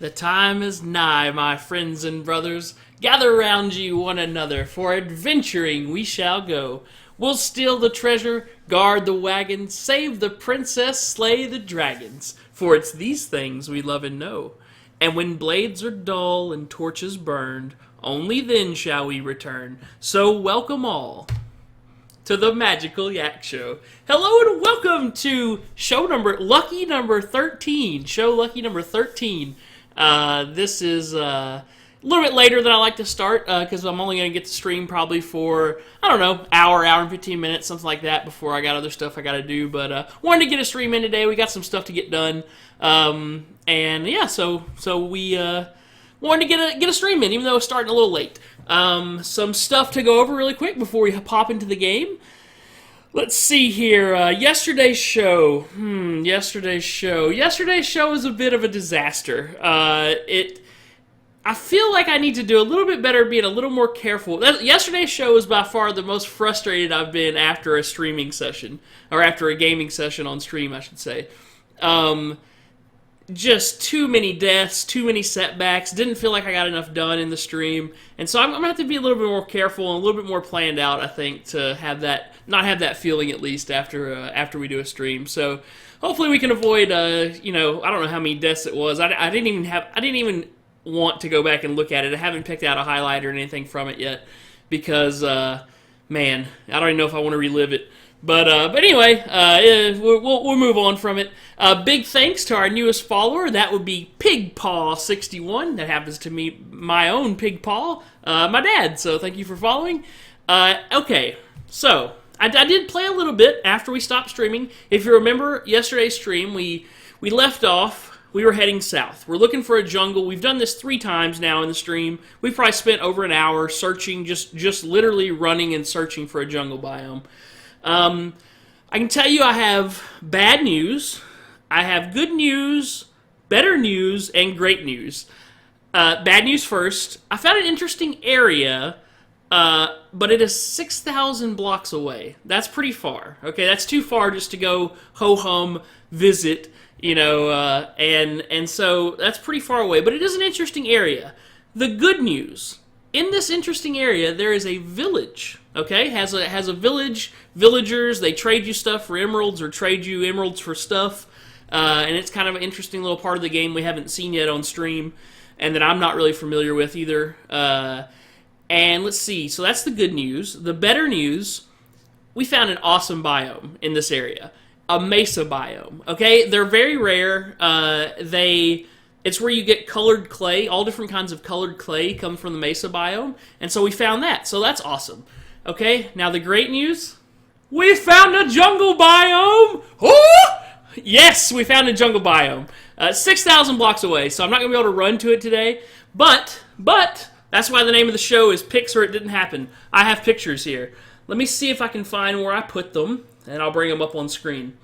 The time is nigh, my friends and brothers. Gather round ye one another, for adventuring we shall go. We'll steal the treasure, guard the wagons, save the princess, slay the dragons. For it's these things we love and know. And when blades are dull and torches burned, only then shall we return. So welcome all to the Magical Yak Show. Hello and welcome to lucky number 13. Show lucky number 13. This is a little bit later than I like to start because I'm only going to get to stream probably for, I don't know, hour and 15 minutes, something like that before I got other stuff I got to do. But wanted to get a stream in today. We got some stuff to get done. And yeah, so we wanted to get a stream in, even though it's starting a little late. Some stuff to go over really quick before we pop into the game. Let's see here. Yesterday's show. Yesterday's show is a bit of a disaster. I feel like I need to do a little bit better, being a little more careful. Yesterday's show was by far the most frustrated I've been after a streaming session, or after a gaming session on stream, I should say. Just too many deaths, too many setbacks. Didn't feel like I got enough done in the stream, and so I'm gonna have to be a little bit more careful and a little bit more planned out, I think, to have that, not have that feeling at least after we do a stream. So hopefully we can avoid, I don't know how many deaths it was. I didn't even want to go back and look at it. I haven't picked out a highlight or anything from it yet because, man, I don't even know if I want to relive it. But anyway, we'll move on from it. Big thanks to our newest follower. That would be Pigpaw61. That happens to be my own Pigpaw, my dad. So thank you for following. Okay, so I did play a little bit after we stopped streaming. If you remember yesterday's stream, we left off. We were heading south. We're looking for a jungle. We've done this 3 times now in the stream. We've probably spent over an hour searching, just literally running and searching for a jungle biome. I can tell you I have bad news, I have good news, better news, and great news. Bad news first. I found an interesting area, but it is 6,000 blocks away. That's pretty far. Okay, that's too far just to go ho-hum, visit, and so that's pretty far away, but it is an interesting area. The good news, in this interesting area, there is a village. Okay, has a village, villagers. They trade you stuff for emeralds or trade you emeralds for stuff, and it's kind of an interesting little part of the game we haven't seen yet on stream, and that I'm not really familiar with either. And let's see. So that's the good news. The better news: we found an awesome biome in this area, a mesa biome. Okay, they're very rare. It's where you get colored clay. All different kinds of colored clay come from the mesa biome, and so we found that. So that's awesome. Okay, now the great news, we found a jungle biome! Oh! Yes, we found a jungle biome. 6,000 blocks away, so I'm not going to be able to run to it today, but, that's why the name of the show is Pics or It Didn't Happen. I have pictures here. Let me see if I can find where I put them, and I'll bring them up on screen.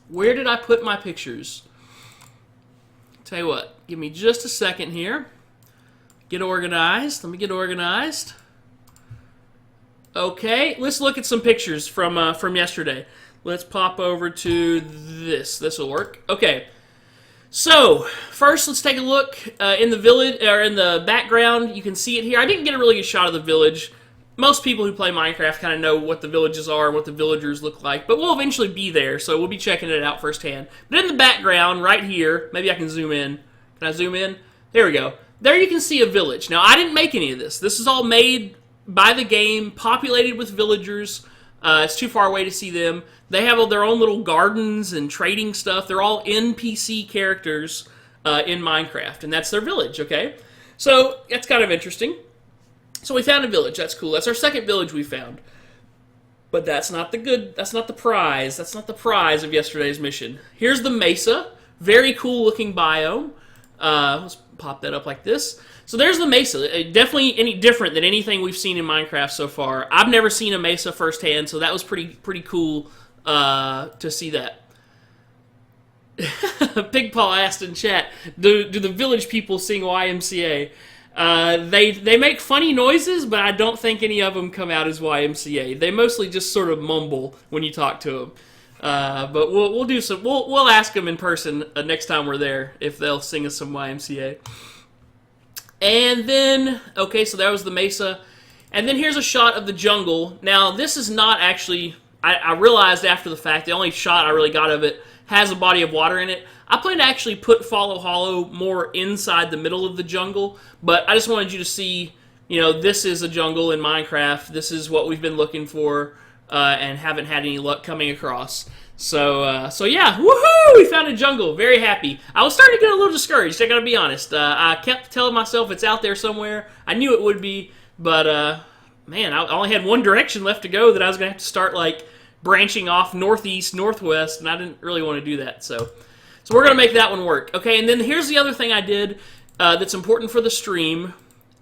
Where did I put my pictures? Tell you what, give me just a second here. Get organized. Let me get organized. Okay, let's look at some pictures from yesterday. Let's pop over to this. This will work. Okay. So first, let's take a look in the village or in the background. You can see it here. I didn't get a really good shot of the village. Most people who play Minecraft kind of know what the villages are, what the villagers look like, but we'll eventually be there, so we'll be checking it out firsthand. But in the background, right here, maybe I can zoom in. Can I zoom in? There we go. There you can see a village. Now, I didn't make any of this. This is all made by the game, populated with villagers. It's too far away to see them. They have their own little gardens and trading stuff. They're all NPC characters in Minecraft, and that's their village, okay? So, that's kind of interesting. So we found a village. That's cool. That's our second village we found. But that's not the prize. That's not the prize of yesterday's mission. Here's the mesa. Very cool looking biome. Let's pop that up like this. So there's the mesa. Definitely any different than anything we've seen in Minecraft so far. I've never seen a mesa firsthand, so that was pretty cool to see that. Pigpaw asked in chat, do the village people sing YMCA? They make funny noises, but I don't think any of them come out as YMCA. They mostly just sort of mumble when you talk to them. But we'll do some. We'll ask them in person next time we're there if they'll sing us some YMCA. And then, okay, so that was the mesa. And then here's a shot of the jungle. Now, this is not actually, I realized after the fact, the only shot I really got of it has a body of water in it. I plan to actually put Follow Hollow more inside the middle of the jungle, but I just wanted you to see, this is a jungle in Minecraft. This is what we've been looking for, and haven't had any luck coming across. So yeah, woohoo! We found a jungle. Very happy. I was starting to get a little discouraged, I gotta be honest. I kept telling myself it's out there somewhere. I knew it would be, but, man, I only had one direction left to go that I was gonna have to start, branching off northeast, northwest, and I didn't really want to do that, so we're gonna make that one work. Okay, and then here's the other thing I did that's important for the stream,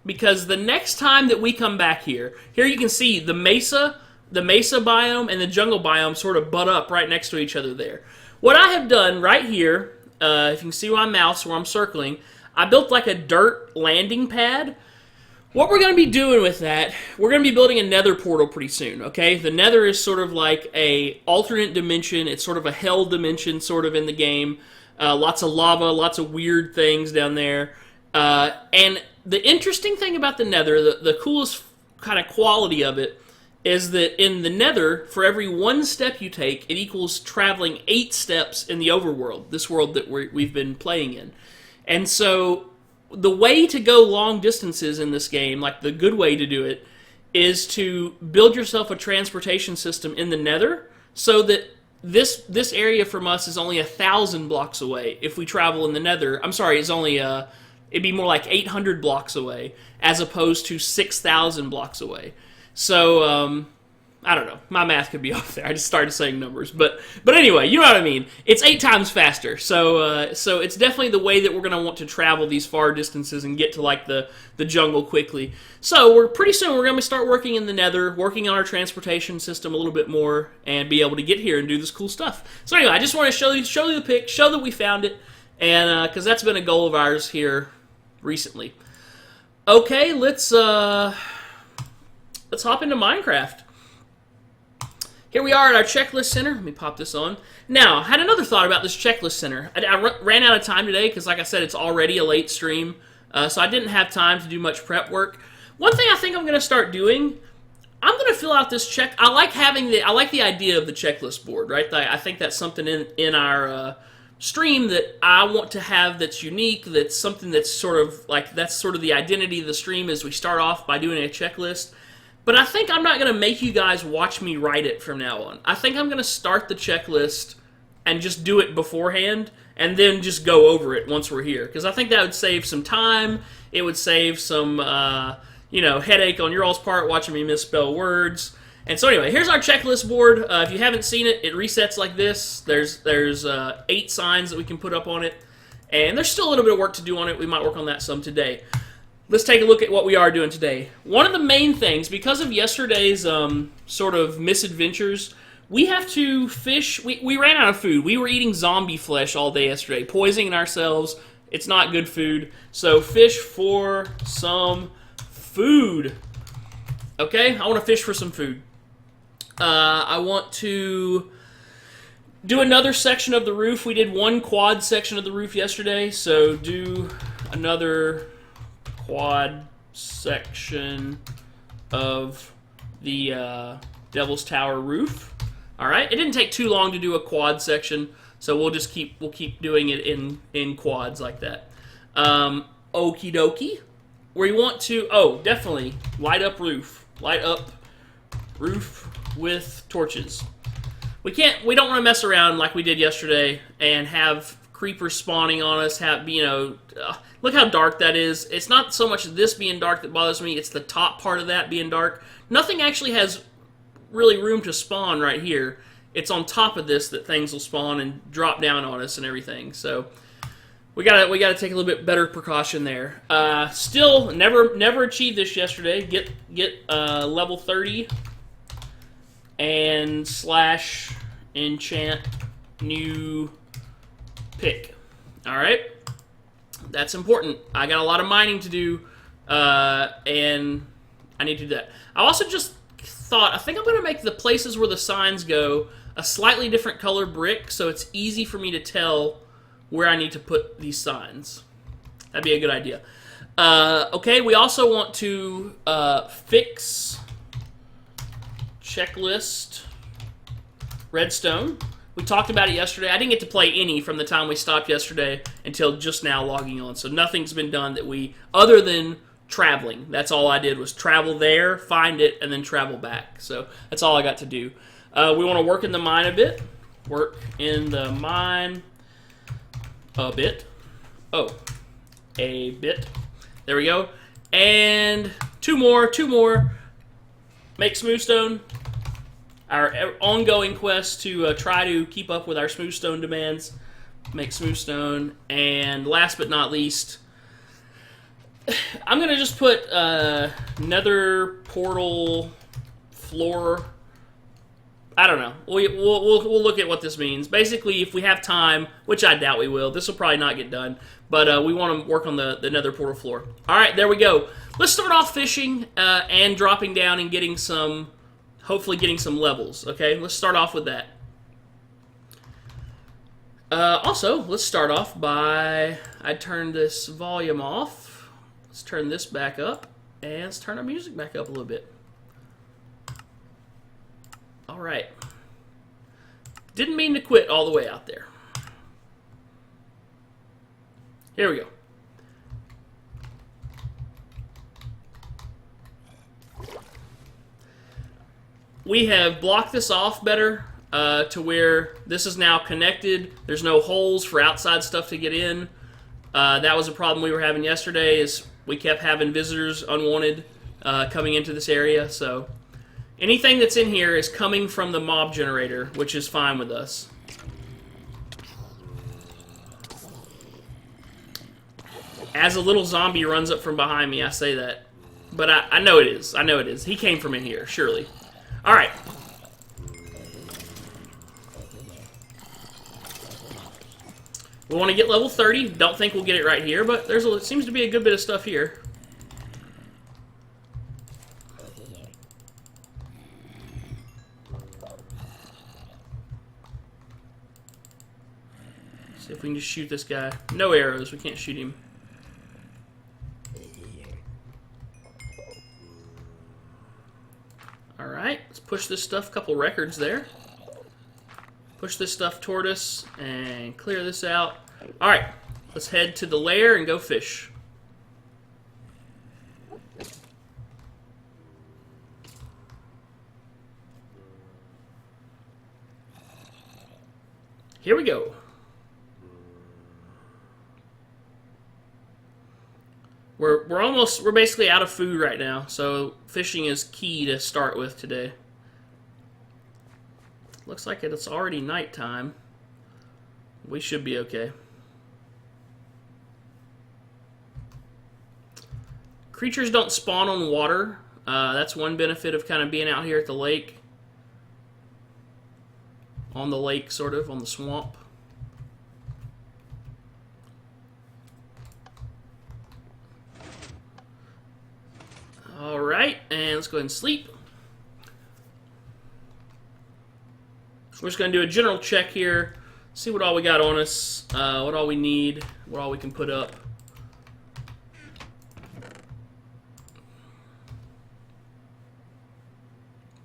because the next time that we come back here you can see the mesa biome and the jungle biome sort of butt up right next to each other there. What I have done right here, if you can see my mouse where I'm circling, I built like a dirt landing pad. What we're going to be doing with that, we're going to be building a nether portal pretty soon, okay? The nether is sort of like a alternate dimension. It's sort of a hell dimension sort of in the game. Lots of lava, lots of weird things down there. And the interesting thing about the nether, the coolest kind of quality of it, is that in the nether, for every one step you take, it equals traveling 8 steps in the overworld, this world that we've been playing in. And so the way to go long distances in this game, like the good way to do it, is to build yourself a transportation system in the nether so that this area from us is only 1,000 blocks away. If we travel in the nether, I'm sorry, it's only it'd be more like 800 blocks away as opposed to 6,000 blocks away. So, I don't know. My math could be off there. I just started saying numbers. But anyway, you know what I mean. It's 8 times faster. So it's definitely the way that we're going to want to travel these far distances and get to, the jungle quickly. So, pretty soon we're going to start working in the nether, working on our transportation system a little bit more, and be able to get here and do this cool stuff. So anyway, I just want to show you the pic, show that we found it, and because that's been a goal of ours here recently. Okay, let's hop into Minecraft. Here we are at our checklist center. Let me pop this on. Now, I had another thought about this checklist center. I ran out of time today because, like I said, it's already a late stream, so I didn't have time to do much prep work. One thing I think I'm going to start doing, I'm going to fill out this check. I like the idea of the checklist board, right? I think that's something in our stream that I want to have that's unique. That's something that's sort of the identity of the stream. Is we start off by doing a checklist. But I think I'm not going to make you guys watch me write it from now on. I think I'm going to start the checklist and just do it beforehand and then just go over it once we're here. Because I think that would save some time. It would save some, headache on your all's part watching me misspell words. And so anyway, here's our checklist board. If you haven't seen it, it resets like this. There's 8 signs that we can put up on it. And there's still a little bit of work to do on it. We might work on that some today. Let's take a look at what we are doing today. One of the main things, because of yesterday's sort of misadventures, we have to fish. We ran out of food. We were eating zombie flesh all day yesterday, poisoning ourselves. It's not good food. So fish for some food. Okay? I want to fish for some food. I want to do another section of the roof. We did one quad section of the roof yesterday, so do another quad section of the Devil's Tower roof. All right, it didn't take too long to do a quad section, so we'll keep doing it in quads like that. Okie dokie. We want to definitely light up roof with torches. We don't want to mess around like we did yesterday and have creepers spawning on us. Look how dark that is. It's not so much this being dark that bothers me, it's the top part of that being dark. Nothing actually has really room to spawn right here. It's on top of this that things will spawn and drop down on us and everything. So we gotta take a little bit better precaution there. Still never achieved this yesterday. Get level 30 and / enchant new pick. All right. That's important. I got a lot of mining to do, and I need to do that. I also just thought, I think I'm going to make the places where the signs go, a slightly different color brick so it's easy for me to tell where I need to put these signs. That'd be a good idea. Okay, we also want to fix checklist redstone. We talked about it yesterday. I didn't get to play any from the time we stopped yesterday until just now logging on. So nothing's been done that other than traveling. That's all I did was travel there, find it, and then travel back. So that's all I got to do. We want to work in the mine a bit. Work in the mine a bit. Oh, a bit. There we go. And two more. Make smoothstone. Our ongoing quest to try to keep up with our smoothstone demands. Make smoothstone. And last but not least, I'm going to just put nether portal floor. I don't know. We'll look at what this means. Basically, if we have time, which I doubt we will, this will probably not get done, but we want to work on the nether portal floor. All right, there we go. Let's start off fishing and dropping down and getting some, hopefully getting some levels, okay? Let's start off with that. Also, let's start off by, I turn this volume off. Let's turn this back up, and let's turn our music back up a little bit. All right. Didn't mean to quit all the way out there. Here we go. We have blocked this off better to where this is now connected. There's no holes for outside stuff to get in. That was a problem we were having yesterday, is we kept having visitors unwanted coming into this area. So anything that's in here is coming from the mob generator, which is fine with us. As a little zombie runs up from behind me, I say that. But I know it is. I know it is. He came from in here, surely. Alright. We want to get level 30. Don't think we'll get it right here, but it seems to be a good bit of stuff here. See if we can just shoot this guy. No arrows. We can't shoot him. Alright, let's push this stuff. Couple records there. Push this stuff toward us and clear this out. Alright, let's head to the lair and go fish. Here we go. We're basically out of food right now, so fishing is key to start with today. Looks like it's already nighttime. We should be okay. Creatures don't spawn on water. That's one benefit of kind of being out here at the lake. On the lake, sort of, on the swamp. Alright, and let's go ahead and sleep. We're just going to do a general check here, see what all we got on us, what all we need, what all we can put up.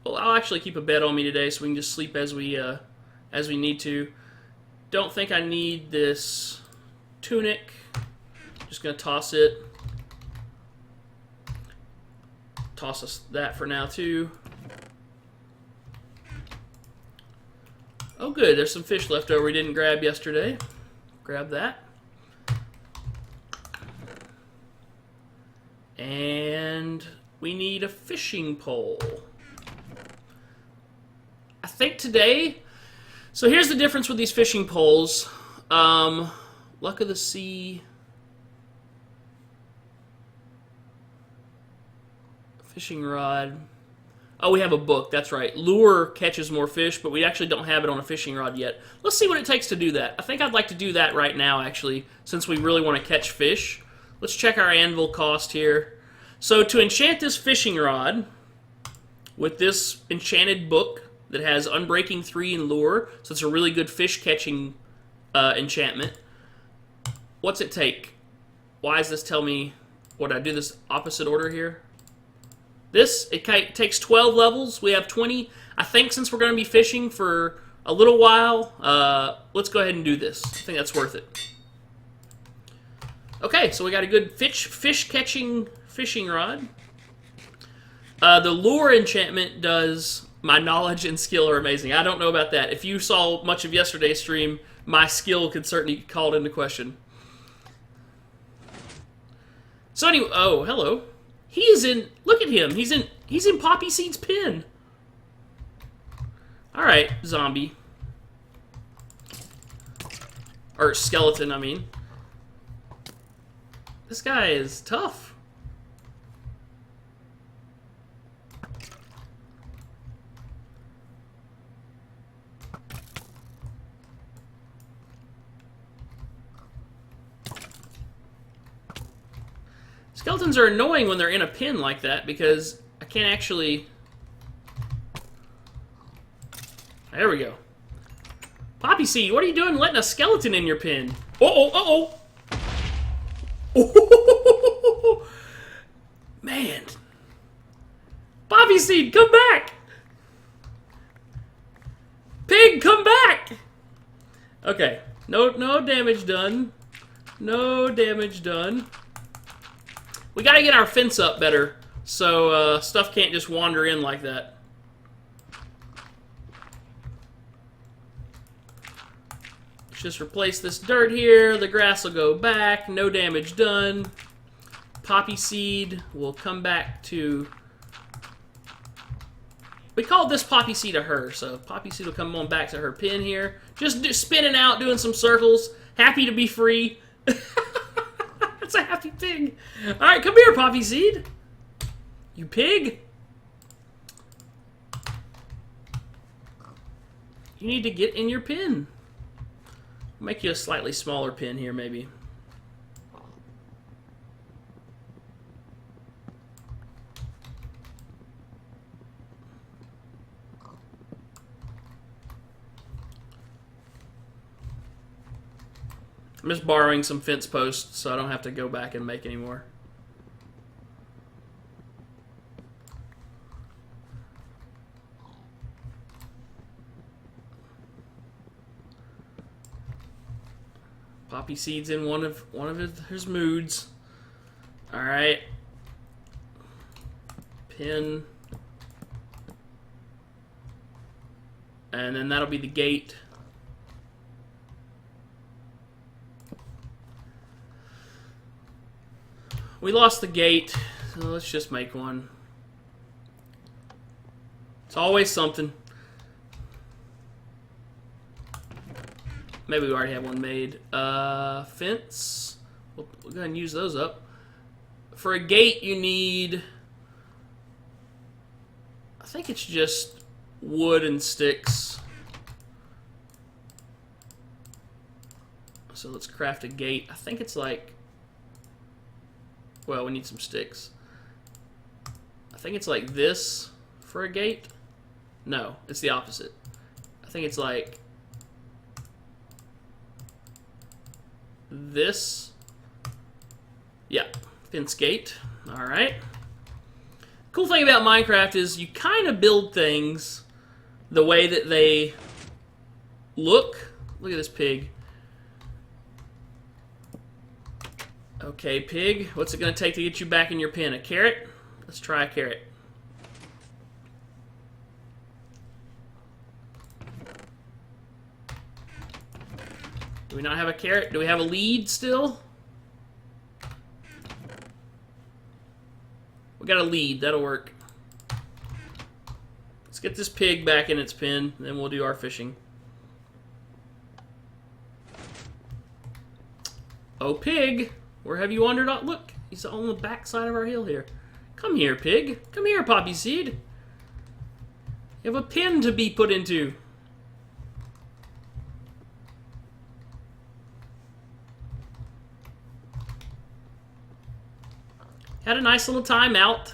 Well, I'll actually keep a bed on me today so we can just sleep as we need to. Don't think I need this tunic. Just going to toss it. Toss us that for now, too. Oh, good. There's some fish left over we didn't grab yesterday. Grab that. And we need a fishing pole. I think today... So here's the difference with these fishing poles. Luck of the Sea... Fishing rod. Oh, we have a book. That's right. Lure catches more fish, but we actually don't have it on a fishing rod yet. Let's see what it takes to do that. I think I'd like to do that right now, actually, since we really want to catch fish. Let's check our anvil cost here. So to enchant this fishing rod with this enchanted book, that has Unbreaking 3 and Lure, so it's a really good fish catching enchantment. What's it take? Why does this tell me... What, I do this opposite order here? It takes 12 levels. We have 20. I think since we're going to be fishing for a little while, let's go ahead and do this. I think that's worth it. Okay, so we got a good fish-catching fishing rod. The Lure enchantment does... My knowledge and skill are amazing. I don't know about that. If you saw much of yesterday's stream, my skill could certainly be called into question. So anyway, oh, hello. He is in, look at him. He's in Poppy Seed's pen. All right, zombie. Or skeleton, I mean. This guy is tough. Skeletons are annoying when they're in a pin like that because I can't actually... There we go. Poppy Seed, what are you doing letting a skeleton in your pin? Uh-oh, uh-oh! Man. Poppy Seed, come back! Pig, come back! Okay, no damage done. No damage done. We gotta get our fence up better, so stuff can't just wander in like that. Let's just replace this dirt here. The grass will go back. No damage done. Poppy Seed will come back to... We called this Poppy Seed a her, so Poppy Seed will come on back to her pin here. Just spinning out, doing some circles. Happy to be free. That's a happy pig. Alright, come here, Poppy Seed. You pig. You need to get in your pin. Make you a slightly smaller pin here, maybe. I'm just borrowing some fence posts so I don't have to go back and make any more. Poppy Seed's in one of his moods. All right. Pin. And then that'll be the gate. We lost the gate, so let's just make one. It's always something. Maybe we already have one made. Fence. We'll go ahead and use those up. For a gate, you need... I think it's just wood and sticks. So let's craft a gate. I think it's like... Well, we need some sticks. I think it's like this for a gate. No, it's the opposite. I think it's like this. Yeah, fence gate. All right. Cool thing about Minecraft is you kind of build things the way that they look. Look at this pig. Okay, pig. What's it going to take to get you back in your pen? A carrot? Let's try a carrot. Do we not have a carrot? Do we have a lead still? We got a lead. That'll work. Let's get this pig back in its pen, then we'll do our fishing. Oh, pig! Where have you wandered off? Look, he's on the back side of our hill here. Come here, pig. Come here, Poppy Seed. You have a pin to be put into. Had a nice little time out.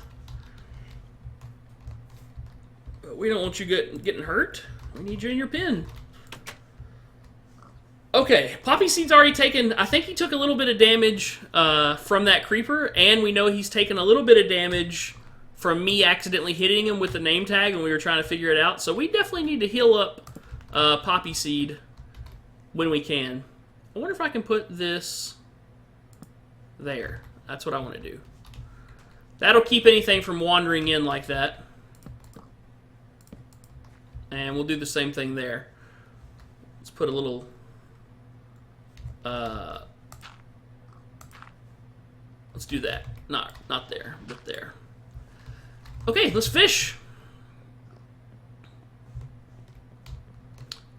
We don't want you getting hurt. We need you in your pen. Okay, Poppy Seed's already taken... I think he took a little bit of damage from that creeper, and we know he's taken a little bit of damage from me accidentally hitting him with the name tag when we were trying to figure it out. So we definitely need to heal up Poppy Seed when we can. I wonder if I can put this there. That's what I want to do. That'll keep anything from wandering in like that. And we'll do the same thing there. Let's put a little... let's do that. Not there, but there. Okay, let's fish.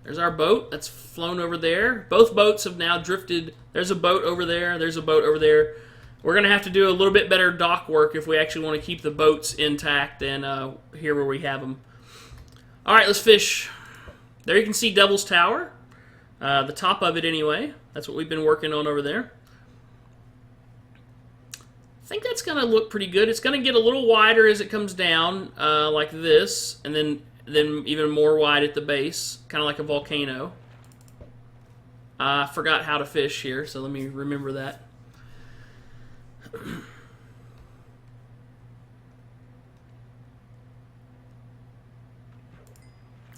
There's our boat that's flown over there. Both boats have now drifted. There's a boat over there. There's a boat over there. We're going to have to do a little bit better dock work if we actually want to keep the boats intact and here where we have them. All right, let's fish. There you can see Devil's Tower. The top of it anyway. That's what we've been working on over there. I think that's going to look pretty good. It's going to get a little wider as it comes down, like this, and then even more wide at the base, kind of like a volcano. I forgot how to fish here, so let me remember that.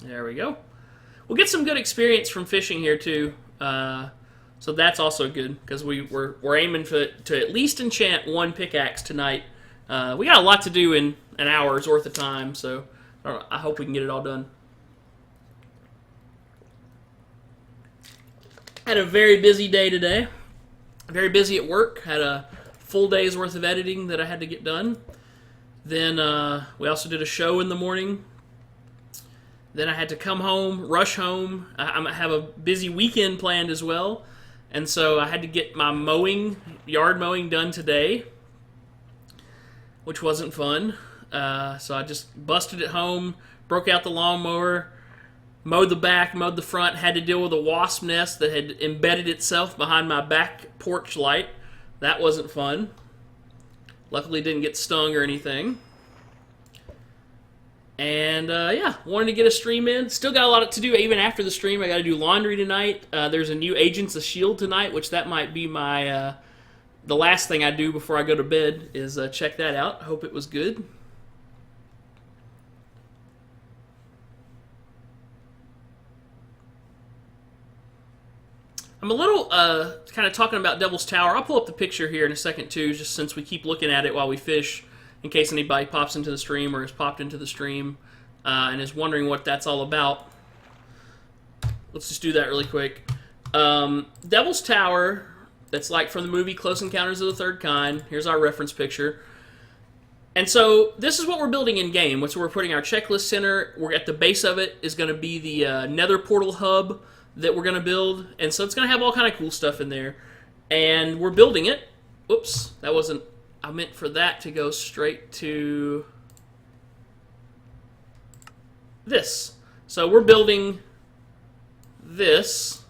There we go. We'll get some good experience from fishing here too, so that's also good because we're aiming to at least enchant one pickaxe tonight. We got a lot to do in an hour's worth of time, so I hope we can get it all done. Had a very busy day today. Very busy at work. Had a full day's worth of editing that I had to get done. Then we also did a show in the morning. Then I had to come home, rush home. I have a busy weekend planned as well. And so I had to get my yard mowing done today, which wasn't fun. So I just busted it home, broke out the lawnmower, mowed the back, mowed the front, had to deal with a wasp nest that had embedded itself behind my back porch light. That wasn't fun. Luckily didn't get stung or anything. And, yeah, wanted to get a stream in. Still got a lot to do even after the stream. I got to do laundry tonight. There's a new Agents of S.H.I.E.L.D. tonight, which that might be my, the last thing I do before I go to bed is check that out. Hope it was good. I'm a little, kind of talking about Devil's Tower. I'll pull up the picture here in a second, too, just since we keep looking at it while we fish, in case anybody pops into the stream or has popped into the stream and is wondering what that's all about. Let's just do that really quick. Devil's Tower, that's like from the movie Close Encounters of the Third Kind. Here's our reference picture. And so this is what we're building in-game. So we're putting our checklist center. We're at the base of it is going to be the nether portal hub that we're going to build. And so it's going to have all kind of cool stuff in there. And we're building it. Whoops, that wasn't... I meant for that to go straight to this. So we're building this.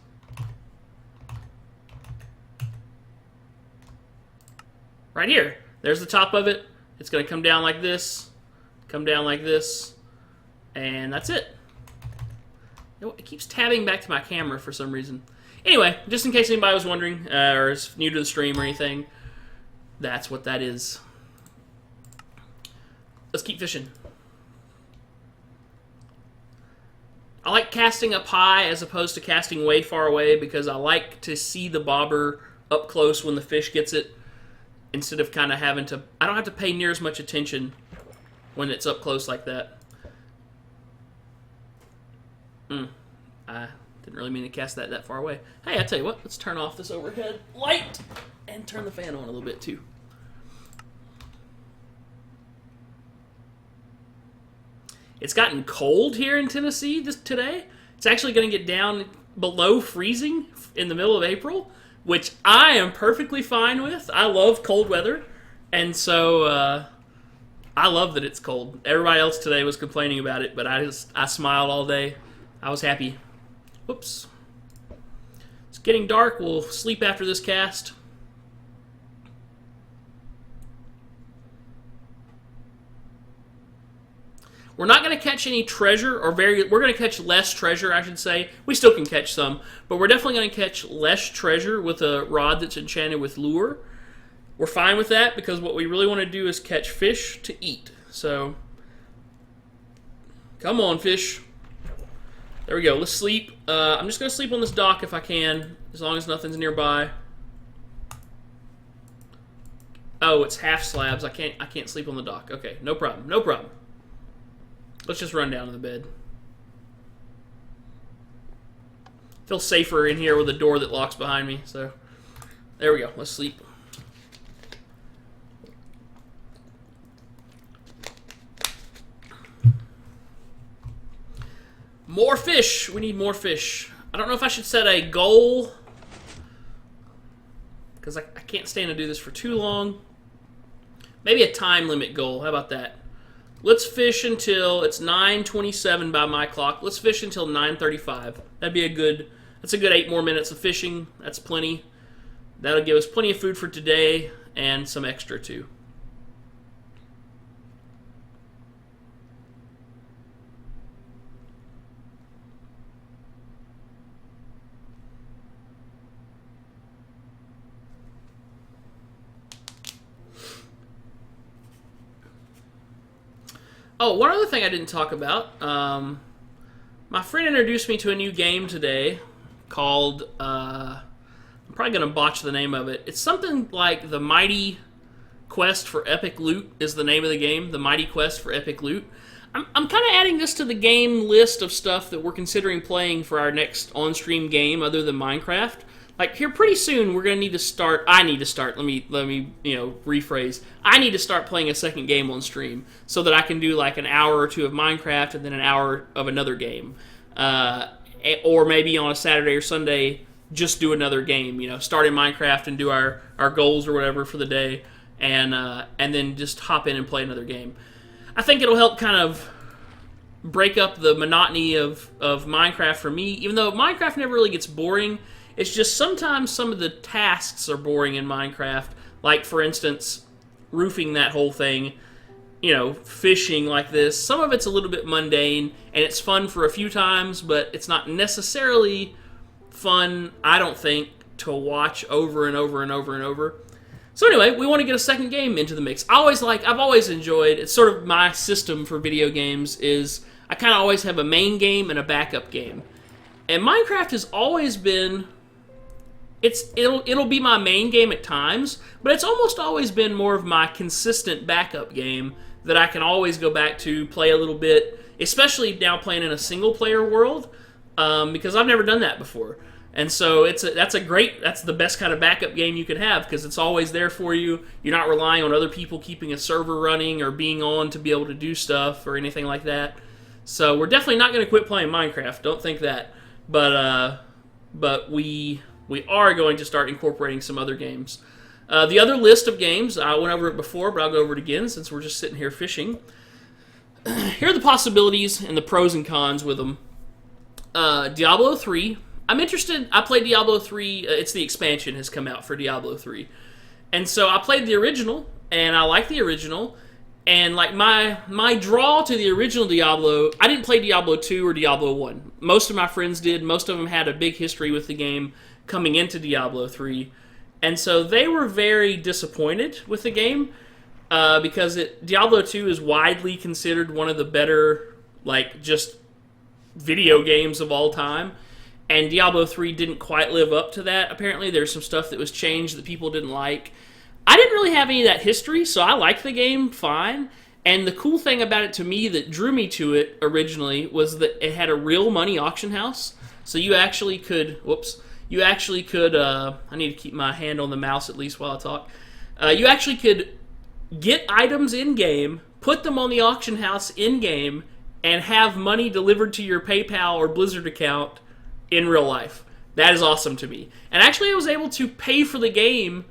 Right here. There's the top of it. It's going to come down like this, come down like this, and that's it. You know, it keeps tabbing back to my camera for some reason. Anyway, just in case anybody was wondering, or is new to the stream or anything, that's what that is. Let's keep fishing. I like casting up high as opposed to casting way far away because I like to see the bobber up close when the fish gets it instead of kind of having to... I don't have to pay near as much attention when it's up close like that. I didn't really mean to cast that far away. Hey, I tell you what, let's turn off this overhead light and turn the fan on a little bit too. It's gotten cold here in Tennessee today. It's actually going to get down below freezing in the middle of April, which I am perfectly fine with. I love cold weather, and so I love that it's cold. Everybody else today was complaining about it, but I smiled all day. I was happy. Whoops. It's getting dark. We'll sleep after this cast. We're not going to catch any treasure, or we're going to catch less treasure, I should say. We still can catch some, but we're definitely going to catch less treasure with a rod that's enchanted with lure. We're fine with that because what we really want to do is catch fish to eat. So, come on, fish. There we go. Let's sleep. I'm just going to sleep on this dock if I can, as long as nothing's nearby. Oh, it's half slabs. I can't sleep on the dock. Okay, no problem. No problem. Let's just run down to the bed. Feel safer in here with a door that locks behind me. So, there we go. Let's sleep. More fish. We need more fish. I don't know if I should set a goal, because I can't stand to do this for too long. Maybe a time limit goal. How about that? Let's fish until it's 9:27 by my clock. Let's fish until 9:35. That'd be that's a good 8 more minutes of fishing. That's plenty. That'll give us plenty of food for today and some extra too. Oh, one other thing I didn't talk about. My friend introduced me to a new game today called, I'm probably going to botch the name of it. It's something like The Mighty Quest for Epic Loot is the name of the game. The Mighty Quest for Epic Loot. I'm kind of adding this to the game list of stuff that we're considering playing for our next on-stream game other than Minecraft. Like, here pretty soon, we're going to need to start... let me rephrase. I need to start playing a second game on stream so that I can do, like, an hour or two of Minecraft and then an hour of another game. Or maybe on a Saturday or Sunday, just do another game. Start in Minecraft and do our goals or whatever for the day, and then just hop in and play another game. I think it'll help kind of break up the monotony of Minecraft for me, even though Minecraft never really gets boring. It's just sometimes some of the tasks are boring in Minecraft. Like, for instance, roofing that whole thing, fishing like this. Some of it's a little bit mundane, and it's fun for a few times, but it's not necessarily fun, I don't think, to watch over and over and over and over. So anyway, we want to get a second game into the mix. I've always enjoyed, it's sort of my system for video games, is I kind of always have a main game and a backup game. And Minecraft has always been... It'll be my main game at times, but it's almost always been more of my consistent backup game that I can always go back to, play a little bit, especially now playing in a single-player world, because I've never done that before. And so that's the best kind of backup game you could have, because it's always there for you. You're not relying on other people keeping a server running or being on to be able to do stuff or anything like that. So we're definitely not going to quit playing Minecraft. Don't think that. But we are going to start incorporating some other games. The other list of games, I went over it before, but I'll go over it again since we're just sitting here fishing. Here are the possibilities and the pros and cons with them. Diablo 3. I'm interested. I played Diablo 3. It's the expansion has come out for Diablo 3. And so I played the original, and I like the original. And like my draw to the original Diablo, I didn't play Diablo 2 or Diablo 1. Most of my friends did. Most of them had a big history with the game coming into Diablo 3. And so they were very disappointed with the game because Diablo 2 is widely considered one of the better, like, just video games of all time. And Diablo 3 didn't quite live up to that. Apparently there's some stuff that was changed that people didn't like. I didn't really have any of that history, so I liked the game fine. And the cool thing about it to me that drew me to it originally was that it had a real money auction house. So you actually could... I need to keep my hand on the mouse at least while I talk. You actually could get items in-game, put them on the auction house in-game, and have money delivered to your PayPal or Blizzard account in real life. That is awesome to me. And actually I was able to pay for the game,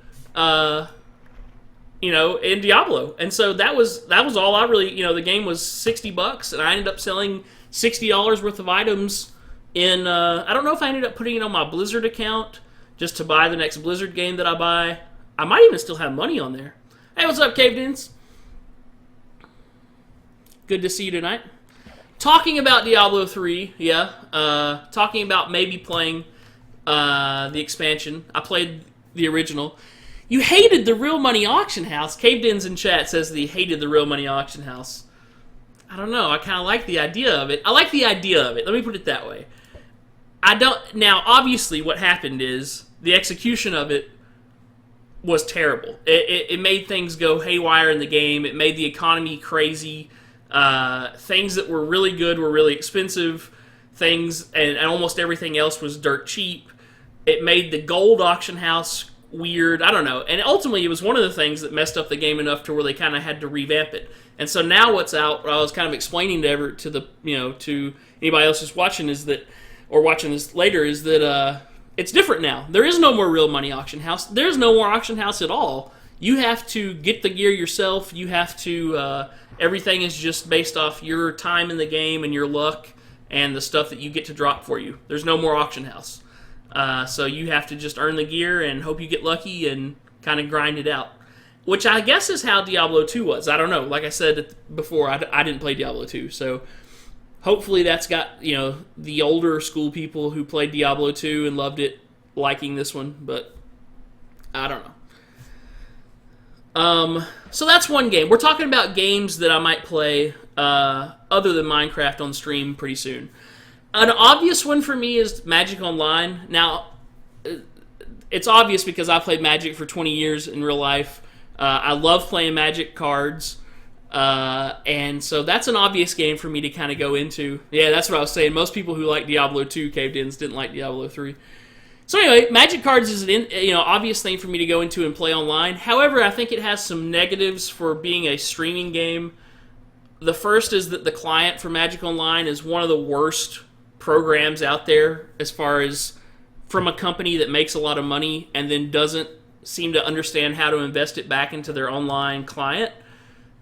in Diablo. And so that was all I really, the game was $60, and I ended up selling $60 worth of items in, I don't know if I ended up putting it on my Blizzard account just to buy the next Blizzard game that I buy. I might even still have money on there. Hey, what's up, Cave Dens? Good to see you tonight. Talking about Diablo 3, yeah. Talking about maybe playing the expansion. I played the original. You hated the Real Money Auction House. Caved In's in chat says that he hated the Real Money Auction House. I don't know. I kind of like the idea of it. I like the idea of it. Let me put it that way. I don't. Now, obviously, what happened is the execution of it was terrible. It made things go haywire in the game. It made the economy crazy. Things that were really good were really expensive. Things and almost everything else was dirt cheap. It made the gold auction house weird. I don't know. And ultimately, it was one of the things that messed up the game enough to where they kind of had to revamp it. And so now what's out? What I was kind of explaining to anybody else who's watching is that, or watching this later, is that it's different now. There is no more Real Money Auction House. There's no more auction house at all. You have to get the gear yourself. You have to. Everything is just based off your time in the game and your luck and the stuff that you get to drop for you. There's no more auction house. So you have to just earn the gear and hope you get lucky and kind of grind it out. Which I guess is how Diablo 2 was. I don't know. Like I said before, I didn't play Diablo 2. So hopefully that's got, the older school people who played Diablo 2 and loved it liking this one. But I don't know. So that's one game. We're talking about games that I might play other than Minecraft on stream pretty soon. An obvious one for me is Magic Online. Now, it's obvious because I played Magic for 20 years in real life. I love playing Magic cards. And so that's an obvious game for me to kind of go into. Yeah, that's what I was saying. Most people who like Diablo 2 caved-ins didn't like Diablo 3. So anyway, Magic cards is an obvious thing for me to go into and play online. However, I think it has some negatives for being a streaming game. The first is that the client for Magic Online is one of the worst programs out there as far as from a company that makes a lot of money and then doesn't seem to understand how to invest it back into their online client.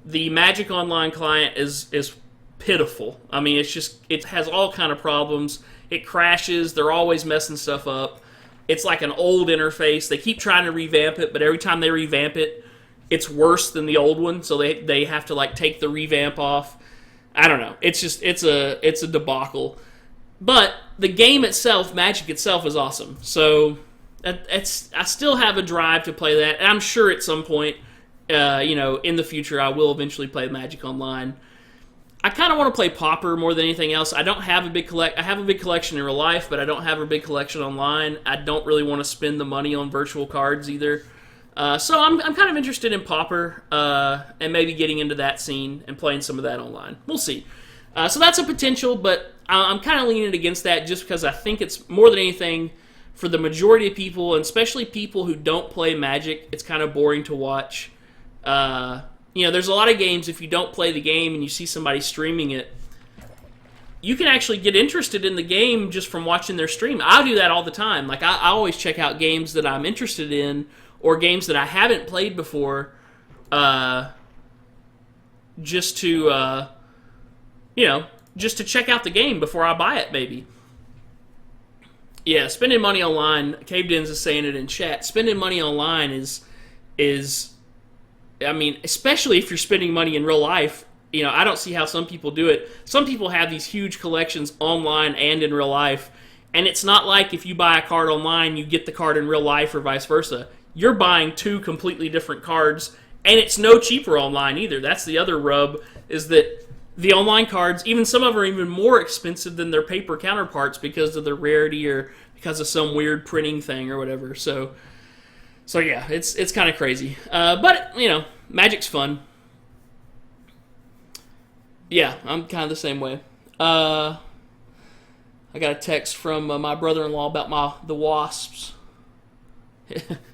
The Magic Online client is pitiful. I mean, it has all kind of problems. It crashes. They're always messing stuff up. It's like an old interface. They keep trying to revamp it, but every time they revamp it, it's worse than the old one. So they have to take the revamp off. I don't know. It's a debacle. But the game itself, Magic itself, is awesome. So I still have a drive to play that. And I'm sure at some point, in the future, I will eventually play Magic Online. I kind of want to play Pauper more than anything else. I don't have a big I have a big collection in real life, but I don't have a big collection online. I don't really want to spend the money on virtual cards either. So I'm kind of interested in Pauper and maybe getting into that scene and playing some of that online. We'll see. So that's a potential, but I'm kind of leaning against that just because I think it's more than anything for the majority of people, and especially people who don't play Magic, it's kind of boring to watch. There's a lot of games, if you don't play the game and you see somebody streaming it, you can actually get interested in the game just from watching their stream. I do that all the time. I always check out games that I'm interested in or games that I haven't played before just to check out the game before I buy it, maybe. Yeah, spending money online, Caved Ins is saying it in chat, spending money online is I mean, especially if you're spending money in real life, I don't see how some people do it. Some people have these huge collections online and in real life, and it's not like if you buy a card online, you get the card in real life or vice versa. You're buying two completely different cards, and it's no cheaper online either. That's the other rub, is that the online cards, even some of them are even more expensive than their paper counterparts because of their rarity or because of some weird printing thing or whatever. So yeah, it's kind of crazy. But, Magic's fun. Yeah, I'm kind of the same way. I got a text from my brother-in-law about the wasps.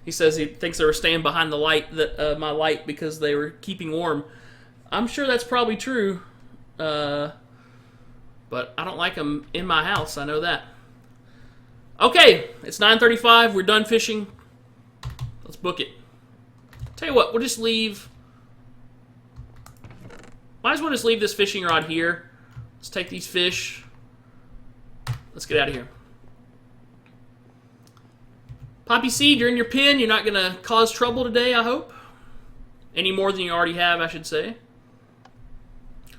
He says he thinks they were staying behind my light because they were keeping warm. I'm sure that's probably true. But I don't like them in my house. I know that. Okay, it's 9:35. We're done fishing. Let's book it. Tell you what, we'll just leave. Might as well just leave this fishing rod here. Let's take these fish. Let's get out of here. Poppy Seed, you're in your pen. You're not going to cause trouble today, I hope. Any more than you already have, I should say.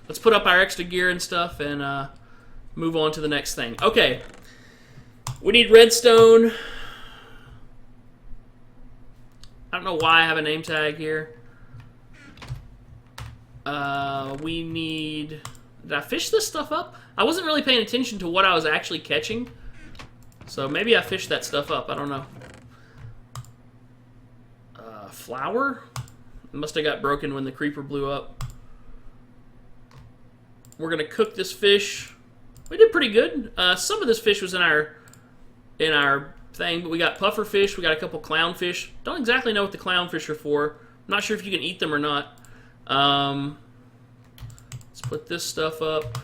let's put up our extra gear and stuff and move on to the next thing. Okay. We need redstone. I don't know why I have a name tag here. We need... Did I fish this stuff up? I wasn't really paying attention to what I was actually catching. So maybe I fished that stuff up. I don't know. Flour? It must have got broken when the creeper blew up. We're going to cook this fish. We did pretty good. Some of this fish was in our thing, but we got puffer fish. We got a couple clownfish. Don't exactly know what the clownfish are for. I'm not sure if you can eat them or not. Let's put this stuff up.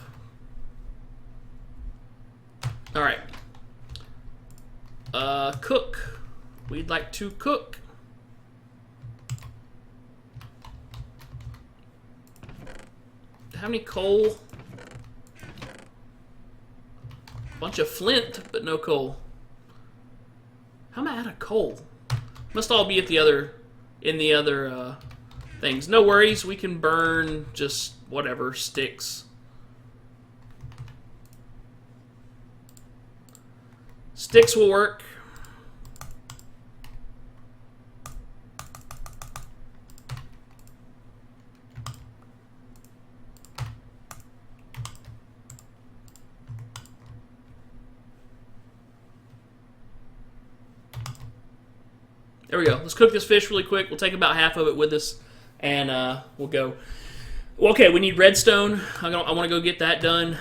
All right. Cook. We'd like to cook. How many coal? Bunch of flint, but no coal. How am I out of coal? Must all be at the other, in the other things. No worries, we can burn just whatever, sticks. Sticks will work. There we go. Let's cook this fish really quick. We'll take about half of it with us, and we'll go. Okay, we need redstone. I want to go get that done.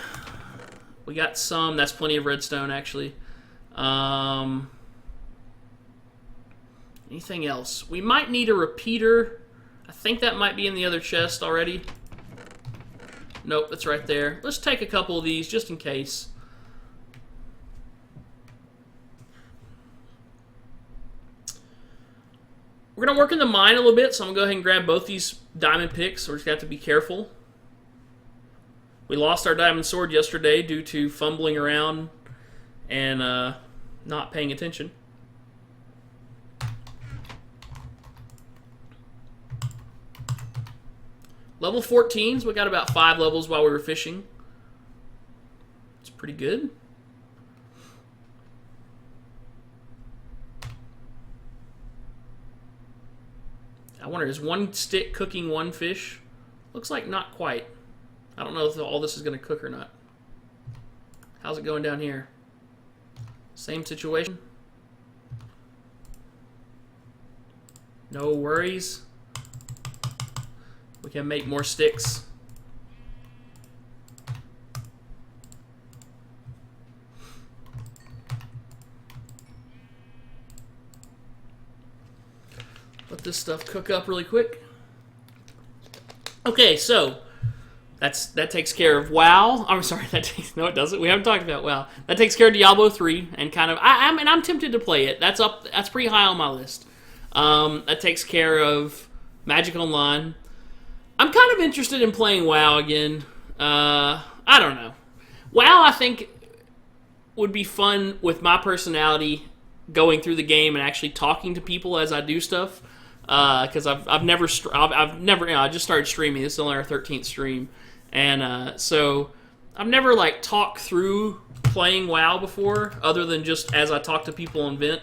We got some. That's plenty of redstone, actually. Anything else? We might need a repeater. I think that might be in the other chest already. Nope, that's right there. Let's take a couple of these just in case. We're going to work in the mine a little bit, so I'm going to go ahead and grab both these diamond picks. So we're just going to have to be careful. We lost our diamond sword yesterday due to fumbling around and not paying attention. Level 14, so we got about 5 levels while we were fishing. It's pretty good. I wonder, is one stick cooking one fish? Looks like not quite. I don't know if all this is going to cook or not. How's it going down here? Same situation. No worries. We can make more sticks. Let this stuff cook up really quick. Okay, so that takes care of WoW. I'm sorry, no, it doesn't. We haven't talked about WoW. That takes care of Diablo 3 and kind of. I mean, I'm tempted to play it. That's up. That's pretty high on my list. That takes care of Magic Online. I'm kind of interested in playing WoW again. I don't know. WoW, I think, would be fun with my personality going through the game and actually talking to people as I do stuff. Because I've never, I just started streaming. This is only our 13th stream, and so I've never like talked through playing WoW before, other than just as I talk to people on Vent.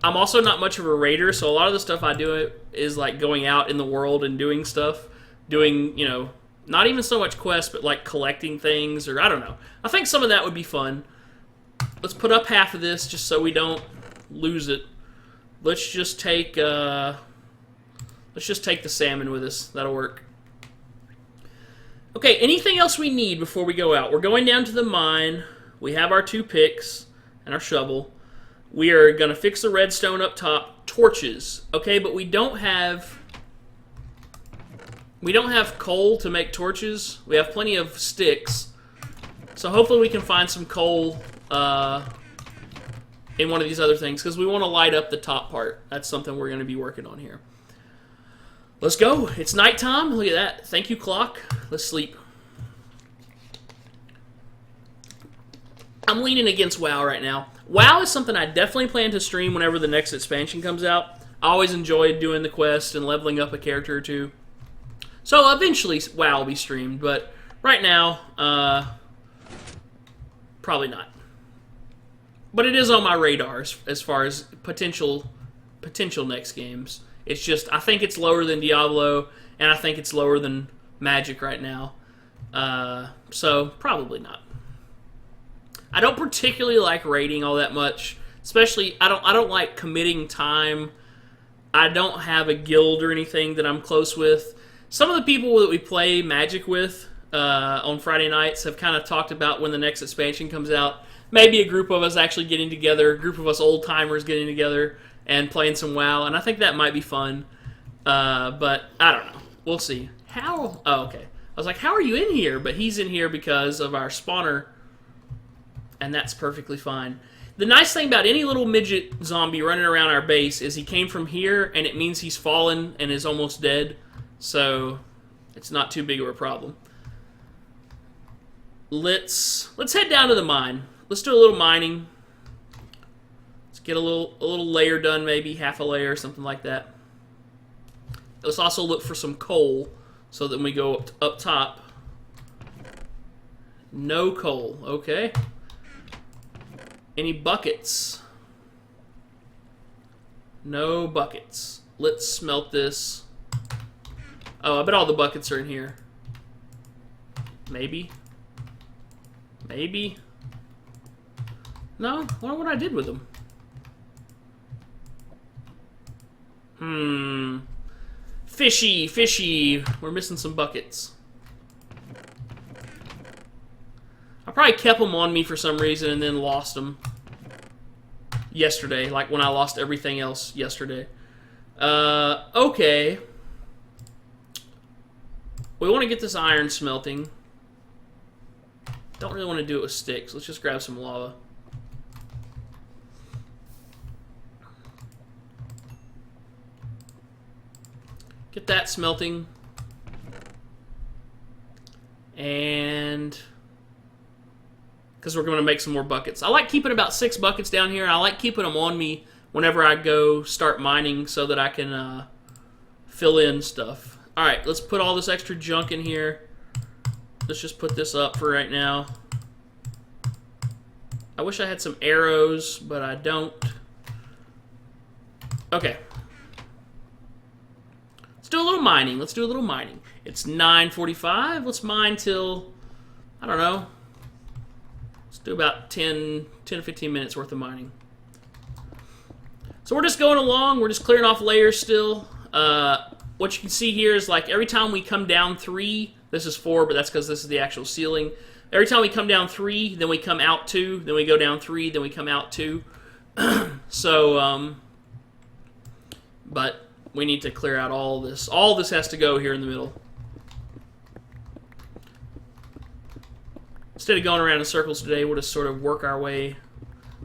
I'm also not much of a raider, so a lot of the stuff I do is like going out in the world and doing stuff, not even so much quests, but like collecting things, or I don't know. I think some of that would be fun. Let's put up half of this just so we don't lose it. Let's just take the salmon with us. That'll work. Okay, anything else we need before we go out? We're going down to the mine. We have our 2 picks and our shovel. We are going to fix the redstone up top. Torches. Okay, but we don't have coal to make torches. We have plenty of sticks. So hopefully we can find some coal in one of these other things, because we want to light up the top part. That's something we're going to be working on here. Let's go. It's nighttime. Look at that. Thank you, clock. Let's sleep. I'm leaning against WoW right now. WoW is something I definitely plan to stream whenever the next expansion comes out. I always enjoyed doing the quest and leveling up a character or two. So eventually WoW will be streamed, but right now, probably not. But it is on my radar as far as potential next games. It's just, I think it's lower than Diablo, and I think it's lower than Magic right now. So probably not. I don't particularly like raiding all that much. Especially, I don't like committing time. I don't have a guild or anything that I'm close with. Some of the people that we play Magic with on Friday nights have kind of talked about when the next expansion comes out. Maybe a group of us actually getting together, a group of us old timers getting together and playing some WoW, and I think that might be fun. But I don't know. We'll see. How? Oh, okay. I was like, how are you in here? But he's in here because of our spawner, and that's perfectly fine. The nice thing about any little midget zombie running around our base is he came from here, and it means he's fallen and is almost dead. So it's not too big of a problem. Let's head down to the mine. Let's do a little mining. Let's get a little layer done, maybe half a layer, something like that. Let's also look for some coal, so that when we go up top. No coal, okay. Any buckets? No buckets. Let's smelt this. Oh, I bet all the buckets are in here. Maybe. Maybe. No, I wonder what I did with them. Fishy, fishy. We're missing some buckets. I probably kept them on me for some reason and then lost them yesterday, like when I lost everything else yesterday. Okay. We want to get this iron smelting. Don't really want to do it with sticks. Let's just grab some lava. Get that smelting. And because we're going to make some more buckets. I like keeping about 6 buckets down here. I like keeping them on me whenever I go start mining so that I can fill in stuff. Alright, let's put all this extra junk in here. Let's just put this up for right now. I wish I had some arrows, but I don't. Okay. Let's do a little mining. Let's do a little mining. It's 9:45. Let's mine till, I don't know. Let's do about 10 to 15 minutes worth of mining. So we're just going along. We're just clearing off layers still. What you can see here is like every time we come down 3, this is 4, but that's because this is the actual ceiling. Every time we come down 3, then we come out 2, then we go down 3, then we come out 2. So, but we need to clear out all this. All this has to go here in the middle. Instead of going around in circles today, we'll just sort of work our way,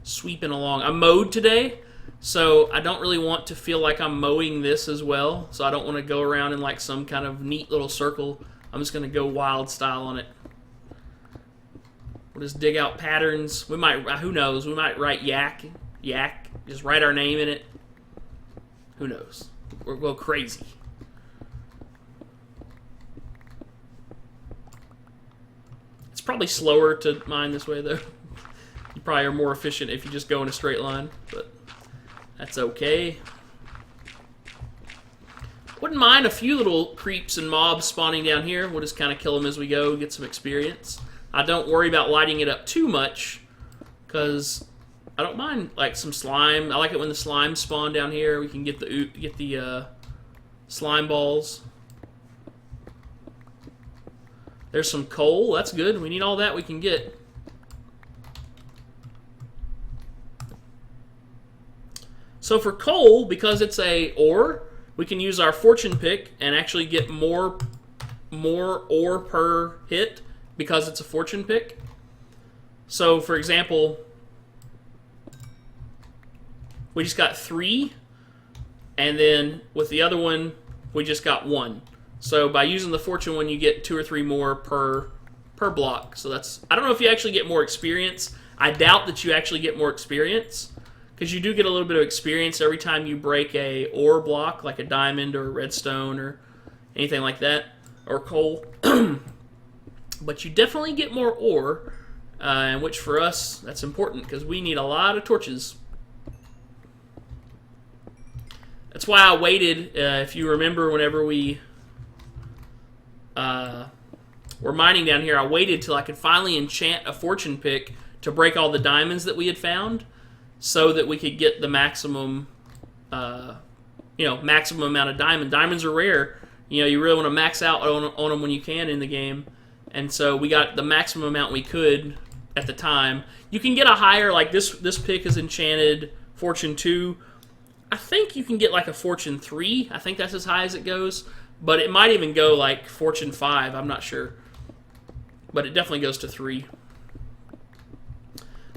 sweeping along. I mowed today, so I don't really want to feel like I'm mowing this as well. So I don't want to go around in like some kind of neat little circle. I'm just going to go wild style on it. We'll just dig out patterns. We might, who knows, we might write yak, just write our name in it. Who knows? We'll go crazy. It's probably slower to mine this way, though. You probably are more efficient if you just go in a straight line, but that's okay. Wouldn't mind a few little creeps and mobs spawning down here. We'll just kind of kill them as we go, get some experience. I don't worry about lighting it up too much, because I don't mind like some slime. I like it when the slime spawn down here. We can get the slime balls. There's some coal. That's good. We need all that we can get. So for coal, because it's a ore, we can use our fortune pick and actually get more ore per hit because it's a fortune pick. So for example, we just got 3, and then with the other one, we just got 1. So by using the fortune one, you get 2 or 3 more per block. So that's, I don't know if you actually get more experience. I doubt that you actually get more experience, because you do get a little bit of experience every time you break a ore block, like a diamond or a redstone or anything like that, or coal. But you definitely get more ore, and which for us, that's important because we need a lot of torches. That's why I waited, if you remember, whenever we were mining down here, I waited till I could finally enchant a fortune pick to break all the diamonds that we had found, so that we could get the maximum, maximum amount of diamond. Diamonds are rare. You really want to max out on them when you can in the game. And so we got the maximum amount we could at the time. You can get a higher, like this pick is enchanted Fortune 2. I think you can get like a Fortune 3. I think that's as high as it goes. But it might even go like Fortune 5. I'm not sure. But it definitely goes to 3.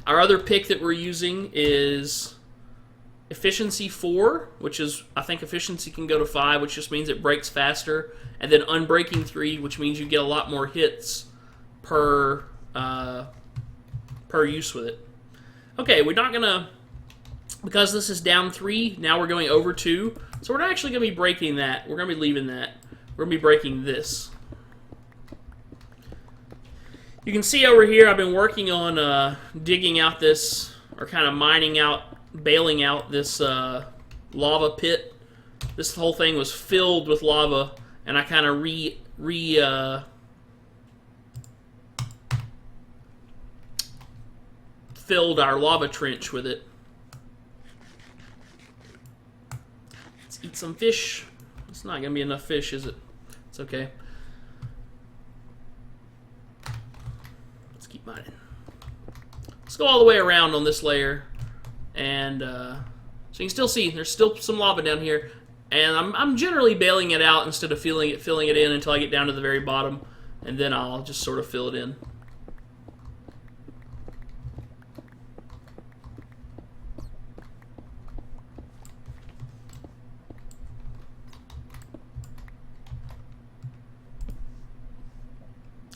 Our other pick that we're using is Efficiency 4, which is, I think efficiency can go to 5, which just means it breaks faster. And then Unbreaking 3, which means you get a lot more hits per use with it. Okay, we're not going to, because this is down 3, now we're going over 2. So we're not actually going to be breaking that. We're going to be leaving that. We're going to be breaking this. You can see over here I've been working on digging out this, or kind of mining out, bailing out this lava pit. This whole thing was filled with lava, and I kind of filled our lava trench with it. Let's eat some fish. It's not going to be enough fish, is it? It's okay. Let's keep mining. Let's go all the way around on this layer. And so you can still see there's still some lava down here. And I'm generally bailing it out instead of filling it in until I get down to the very bottom. And then I'll just sort of fill it in.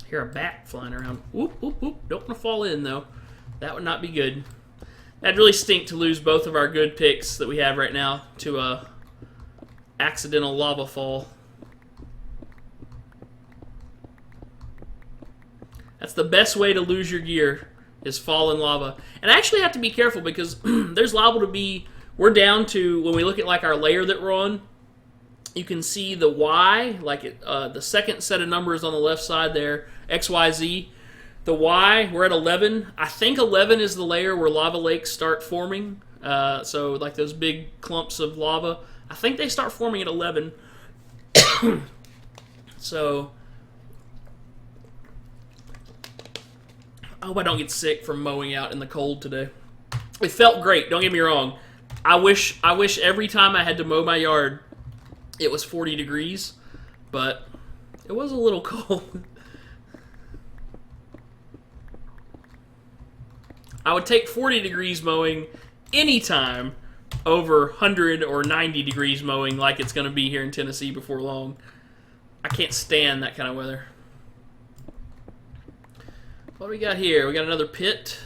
Hear a bat flying around. Whoop, whoop, whoop. Don't want to fall in, though. That would not be good. That'd really stink to lose both of our good picks that we have right now to a accidental lava fall. That's the best way to lose your gear, is fall in lava. And I actually have to be careful because there's liable to be, we're down to, when we look at like our layer that we're on, you can see the Y, like it, the second set of numbers on the left side there, X, Y, Z. The Y, we're at 11. I think 11 is the layer where lava lakes start forming. So like those big clumps of lava, I think they start forming at 11. So I hope I don't get sick from mowing out in the cold today. It felt great, don't get me wrong. I wish every time I had to mow my yard it was 40 degrees, but it was a little cold. I would take 40 degrees mowing anytime over 100 or 90 degrees mowing like it's going to be here in Tennessee before long. I can't stand that kind of weather. What do we got here? We got another pit.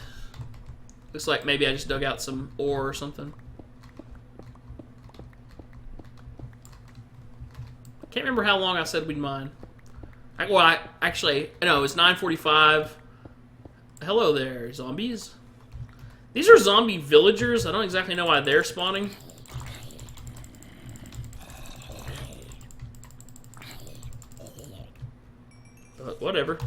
Looks like maybe I just dug out some ore or something. Can't remember how long I said we'd mine. Actually, no, it's 9:45. Hello there, zombies. These are zombie villagers. I don't exactly know why they're spawning. But whatever.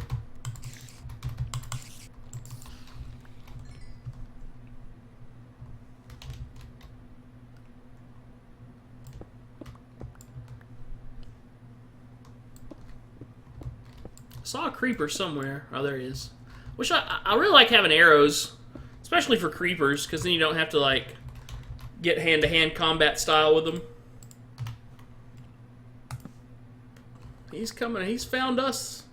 Saw a creeper somewhere. Oh, there he is. Which I really like having arrows, especially for creepers, because then you don't have to like get hand-to-hand combat style with them. He's coming. He's found us.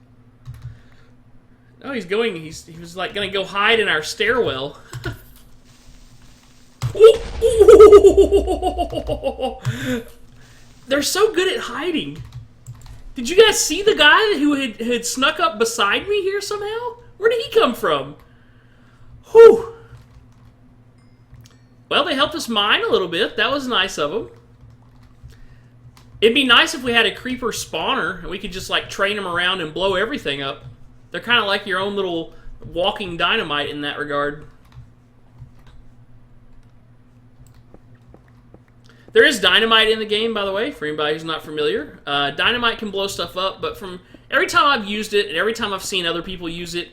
Oh, he's going. He was like gonna go hide in our stairwell. They're so good at hiding. Did you guys see the guy who had snuck up beside me here somehow? Where did he come from? Whew. Well, they helped us mine a little bit. That was nice of them. It'd be nice if we had a creeper spawner and we could just like train them around and blow everything up. They're kind of like your own little walking dynamite in that regard. There is dynamite in the game, by the way, for anybody who's not familiar. Dynamite can blow stuff up, but from every time I've used it and every time I've seen other people use it,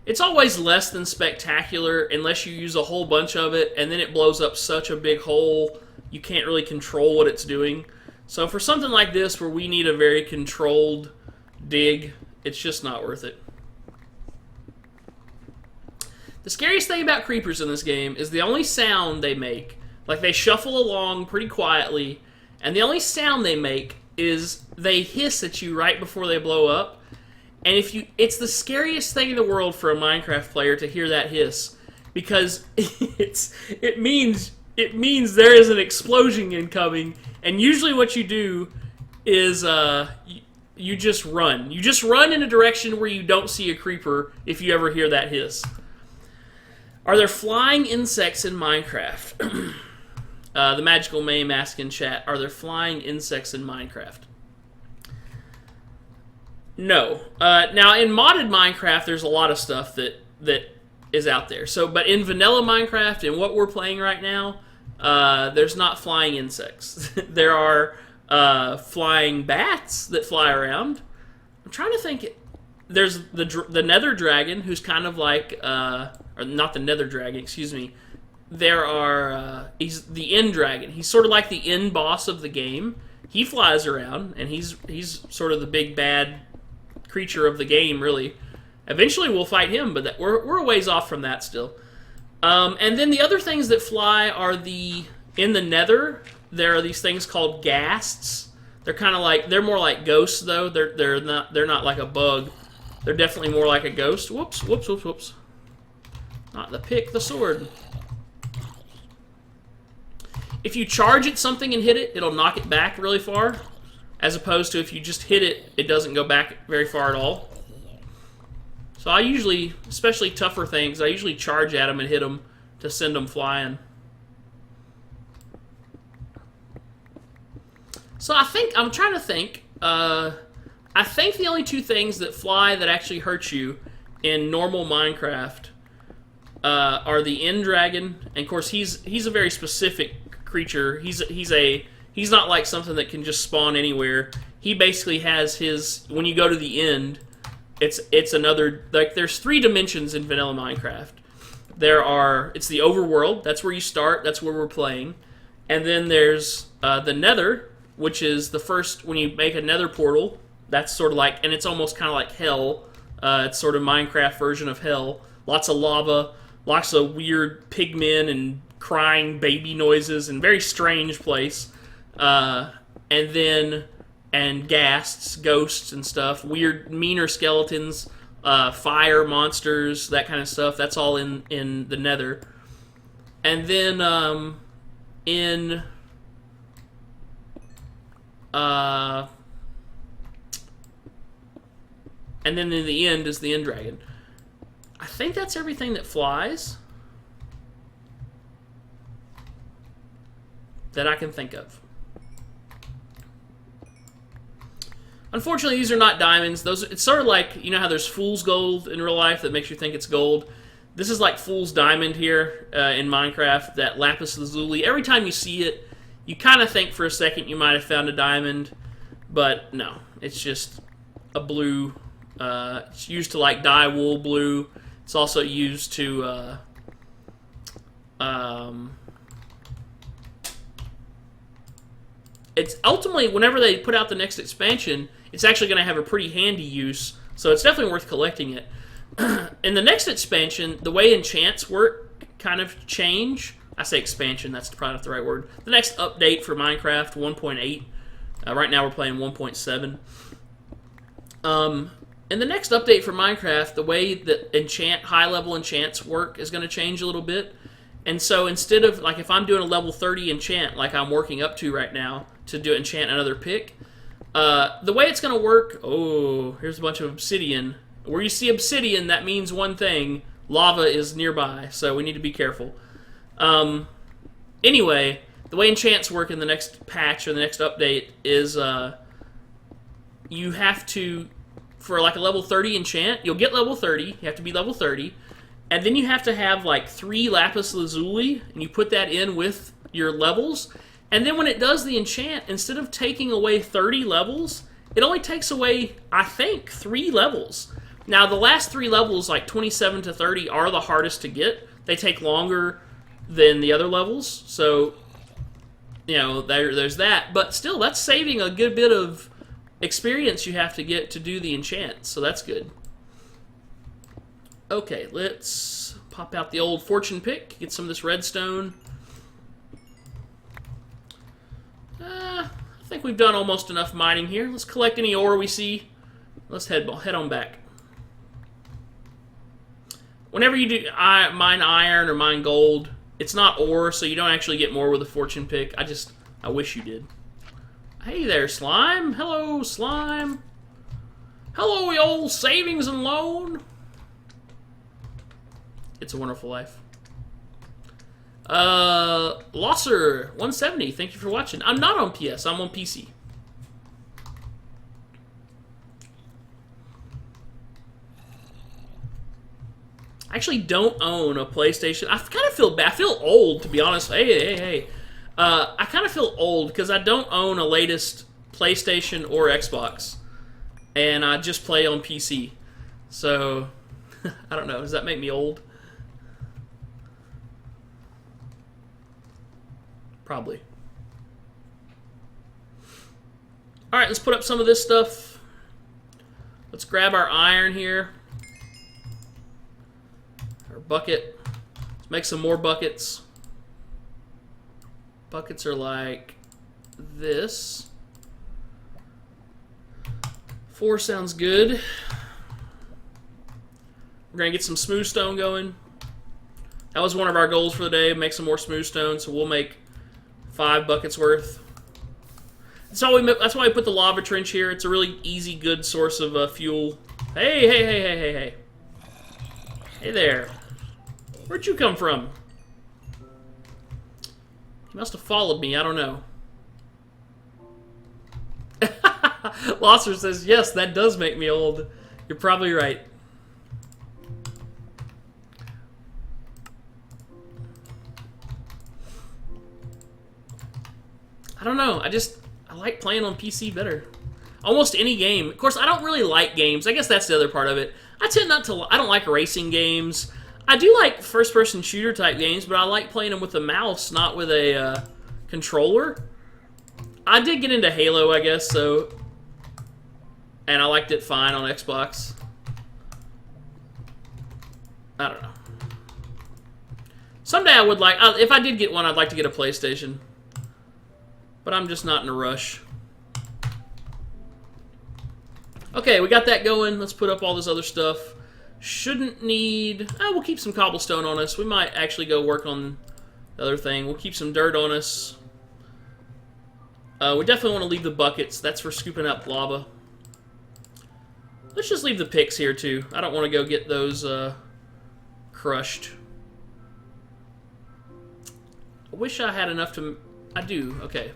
it's always less than spectacular unless you use a whole bunch of it, and then it blows up such a big hole, you can't really control what it's doing. So for something like this, where we need a very controlled dig, it's just not worth it. The scariest thing about creepers in this game is the only sound they make. Like, they shuffle along pretty quietly, and the only sound they make is they hiss at you right before they blow up. And it's the scariest thing in the world for a Minecraft player to hear that hiss, because it means there is an explosion incoming, and usually what you do is you just run. You just run in a direction where you don't see a creeper if you ever hear that hiss. Are there flying insects in Minecraft? The Magical Mame asked in chat, are there flying insects in Minecraft? No. Now, in modded Minecraft, there's a lot of stuff that is out there. But in vanilla Minecraft, and what we're playing right now, there's not flying insects. There are flying bats that fly around. I'm trying to think. There's the Nether Dragon, who's kind of like, or not the Nether Dragon, excuse me. There are, he's the End Dragon. He's sort of like the end boss of the game. He flies around, and he's sort of the big bad creature of the game, really. Eventually we'll fight him, but we're a ways off from that still. And then the other things that fly are in the Nether, there are these things called ghasts. They're kind of like, they're more like ghosts though. They're not like a bug. They're definitely more like a ghost. Whoops, whoops, whoops, whoops. Not the pick, the sword. If you charge at something and hit it, it'll knock it back really far. As opposed to if you just hit it, it doesn't go back very far at all. So I usually, especially tougher things, I usually charge at them and hit them to send them flying. So I'm trying to think. I think the only two things that fly that actually hurt you in normal Minecraft are the End Dragon, and of course he's a very specific creature. He's not like something that can just spawn anywhere. He basically has his, when you go to the end, it's another, like, there's 3 dimensions in vanilla Minecraft. It's the overworld, that's where you start, that's where we're playing. And then there's the Nether, which is the first, when you make a Nether portal, that's sort of like, and it's almost kind of like hell. It's sort of Minecraft version of hell. Lots of lava, lots of weird pigmen and crying baby noises, and very strange place. And ghasts, ghosts and stuff, weird, meaner skeletons, fire monsters, that kind of stuff. That's all in the Nether. And then in the end is the End Dragon. I think that's everything that flies that I can think of. Unfortunately, these are not diamonds. It's sort of like, you know how there's fool's gold in real life that makes you think it's gold? This is like fool's diamond here in Minecraft, that lapis lazuli. Every time you see it, you kind of think for a second you might have found a diamond, but no. It's just a blue. It's used to like dye wool blue. It's also used to it's ultimately, whenever they put out the next expansion, it's actually going to have a pretty handy use, so it's definitely worth collecting it. In the next expansion, the way enchants work kind of change. I say expansion, that's probably not the right word. The next update for Minecraft 1.8. Right now we're playing 1.7. In the next update for Minecraft, the way that high-level enchants work is going to change a little bit. And so instead of, like, if I'm doing a level 30 enchant, like I'm working up to right now, to do enchant another pick, the way it's going to work, here's a bunch of obsidian. Where you see obsidian, that means one thing: lava is nearby, so we need to be careful. Anyway, the way enchants work in the next patch or the next update is you have to for like a level 30 enchant. You'll get level 30. You have to be level 30. And then you have to have like 3 lapis lazuli, and you put that in with your levels. And then when it does the enchant, instead of taking away 30 levels, it only takes away, I think, 3 levels. Now, the last 3 levels, like 27 to 30, are the hardest to get. They take longer than the other levels, so, you know, there's that. But still, that's saving a good bit of experience you have to get to do the enchant, so that's good. Okay, let's pop out the old fortune pick, get some of this redstone. I think we've done almost enough mining here. Let's collect any ore we see. Let's head on back. Whenever you do mine iron or mine gold, it's not ore, so you don't actually get more with a fortune pick. I wish you did. Hey there, slime. Hello, slime. Hello, you old savings and loan. It's a Wonderful Life. Losser 170, thank you for watching. I'm not on PS, I'm on PC. I actually don't own a PlayStation. I kind of feel bad. I feel old, to be honest. Hey. I kind of feel old because I don't own a latest PlayStation or Xbox. And I just play on PC. So, I don't know. Does that make me old? Probably. Alright, let's put up some of this stuff. Let's grab our iron here. Our bucket. Let's make some more buckets. Buckets are like this. 4 sounds good. We're going to get some smooth stone going. That was one of our goals for the day, make some more smooth stone, so we'll make 5 buckets worth. That's why we put the lava trench here. It's a really easy, good source of fuel. Hey. Hey there. Where'd you come from? He must have followed me, I don't know. Losser says, yes, that does make me old. You're probably right. I don't know, I like playing on PC better. Almost any game. Of course, I don't really like games. I guess that's the other part of it. I don't like racing games. I do like first-person shooter type games, but I like playing them with a mouse, not with a controller. I did get into Halo, I guess, so... And I liked it fine on Xbox. I don't know. Someday I would like... if I did get one, I'd like to get a PlayStation. But I'm just not in a rush. Okay, we got that going. Let's put up all this other stuff. Shouldn't need... we'll keep some cobblestone on us. We might actually go work on the other thing. We'll keep some dirt on us. We definitely want to leave the buckets. That's for scooping up lava. Let's just leave the picks here, too. I don't want to go get those crushed. I wish I had enough to... I do. Okay.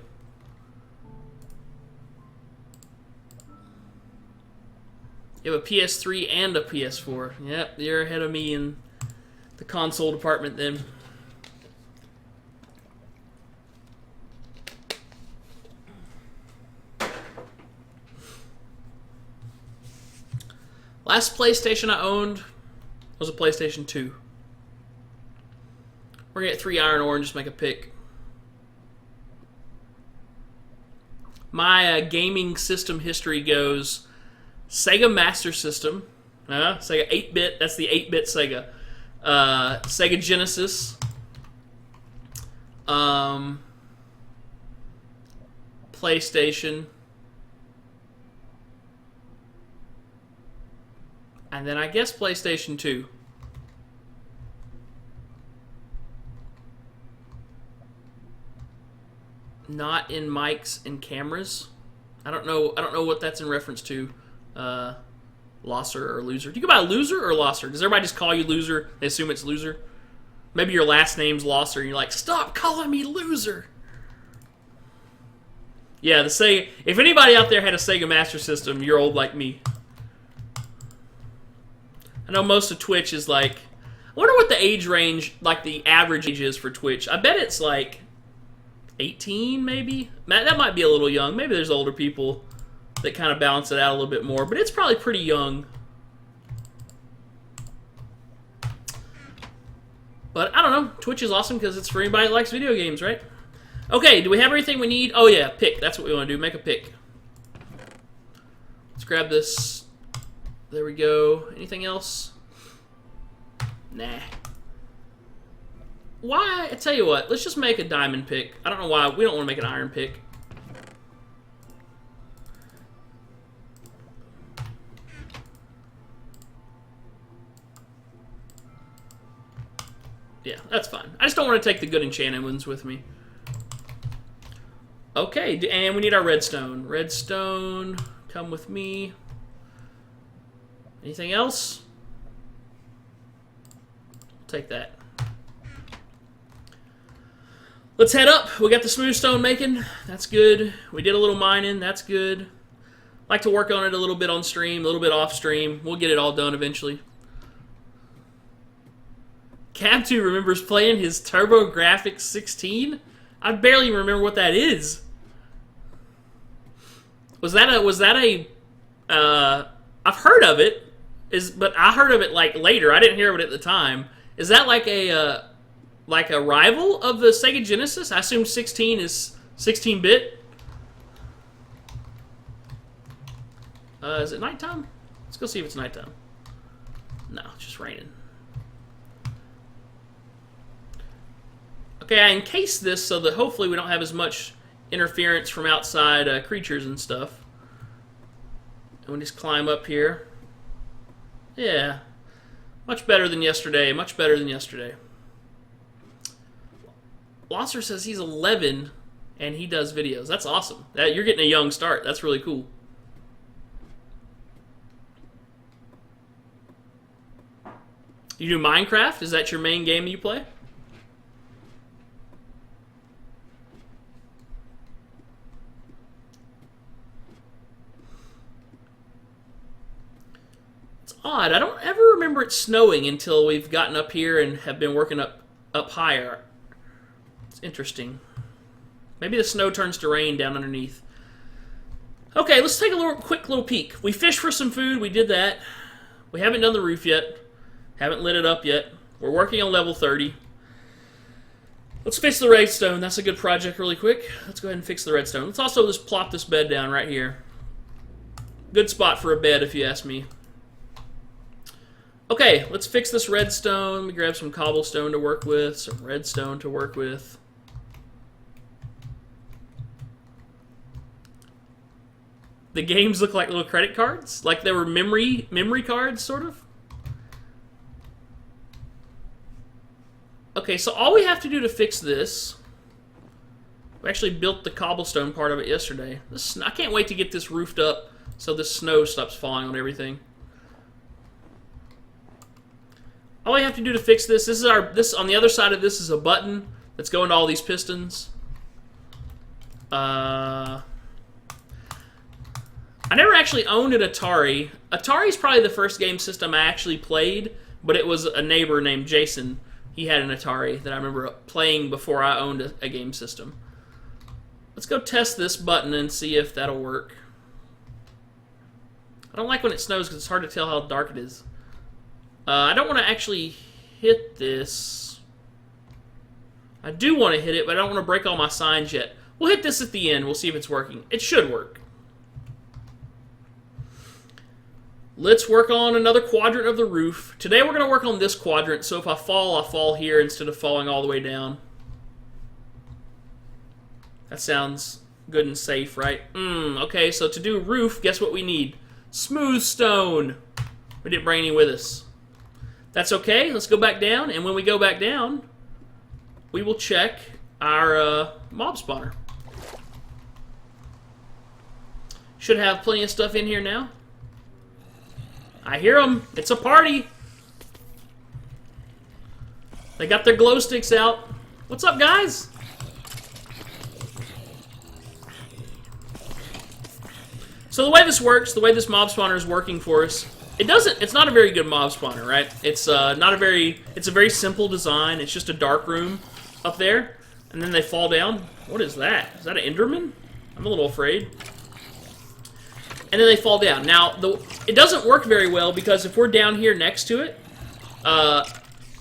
You have a PS3 and a PS4. Yep, you're ahead of me in the console department then. Last PlayStation I owned was a PlayStation 2. We're gonna get 3 iron ore and just make a pick. My gaming system history goes Sega Master System, Sega 8-bit, that's the 8-bit Sega. Sega Genesis. PlayStation. And then I guess PlayStation 2. Not in mics and cameras. I don't know what that's in reference to. Losser or loser. Do you go by loser or losser? Does everybody just call you loser? They assume it's loser. Maybe your last name's Losser and you're like, stop calling me loser. Yeah, the Sega. If anybody out there had a Sega Master System, you're old like me. I know most of Twitch is like... I wonder what the age range, like the average age is for Twitch. I bet it's like 18, maybe? That might be a little young. Maybe there's older people that kind of balance it out a little bit more. But it's probably pretty young. But I don't know. Twitch is awesome because it's for anybody that likes video games, right? Okay, do we have everything we need? Oh yeah, pick. That's what we want to do. Make a pick. Let's grab this. There we go. Anything else? Nah. Why? I tell you what. Let's just make a diamond pick. I don't know why. We don't want to make an iron pick. Yeah, that's fine. I just don't want to take the good enchanted ones with me. Okay, and we need our redstone. Redstone, come with me. Anything else? Take that. Let's head up. We got the smooth stone making. That's good. We did a little mining. That's good. Like to work on it a little bit on stream, a little bit off stream. We'll get it all done eventually. Cab2 remembers playing his TurboGrafx 16? I barely remember what that is. Was that a I've heard of it, but I heard of it like later. I didn't hear of it at the time. Is that like a rival of the Sega Genesis? I assume 16 is 16-bit. Is it nighttime? Let's go see if it's nighttime. No, it's just raining. Okay, I encased this so that hopefully we don't have as much interference from outside creatures and stuff. And we just climb up here. Yeah. Much better than yesterday. Much better than yesterday. Losser says he's 11 and he does videos. That's awesome. You're getting a young start. That's really cool. You do Minecraft? Is that your main game you play? Odd. I don't ever remember it snowing until we've gotten up here and have been working up higher. It's interesting. Maybe the snow turns to rain down underneath. Okay, let's take a quick little peek. We fished for some food. We did that. We haven't done the roof yet. Haven't lit it up yet. We're working on level 30. Let's fix the redstone. That's a good project really quick. Let's go ahead and fix the redstone. Let's also just plop this bed down right here. Good spot for a bed if you ask me. Okay, let's fix this redstone. Let me grab some cobblestone to work with, some redstone to work with. The games look like little credit cards? Like they were memory cards, sort of? Okay, so all we have to do to fix this... We actually built the cobblestone part of it yesterday. I can't wait to get this roofed up so the snow stops falling on everything. All I have to do to fix this, this on the other side of this is a button that's going to all these pistons. I never actually owned an Atari. Atari's probably the first game system I actually played, but it was a neighbor named Jason. He had an Atari that I remember playing before I owned a game system. Let's go test this button and see if that'll work. I don't like when it snows because it's hard to tell how dark it is. I don't want to actually hit this. I do want to hit it, but I don't want to break all my signs yet. We'll hit this at the end. We'll see if it's working. It should work. Let's work on another quadrant of the roof. Today we're going to work on this quadrant, so if I fall here instead of falling all the way down. That sounds good and safe, right? Okay, so to do a roof, guess what we need? Smooth stone. We didn't bring any with us. That's okay. Let's go back down, and when we go back down, we will check our mob spawner. Should have plenty of stuff in here now. I hear them. It's a party. They got their glow sticks out. What's up, guys? So the way this works, the way this mob spawner is working for us, It doesn't. It's not a very good mob spawner, right? It's not a very. It's a very simple design. It's just a dark room up there, and then they fall down. What is that? Is that an Enderman? I'm a little afraid. And then they fall down. Now, it doesn't work very well because if we're down here next to it,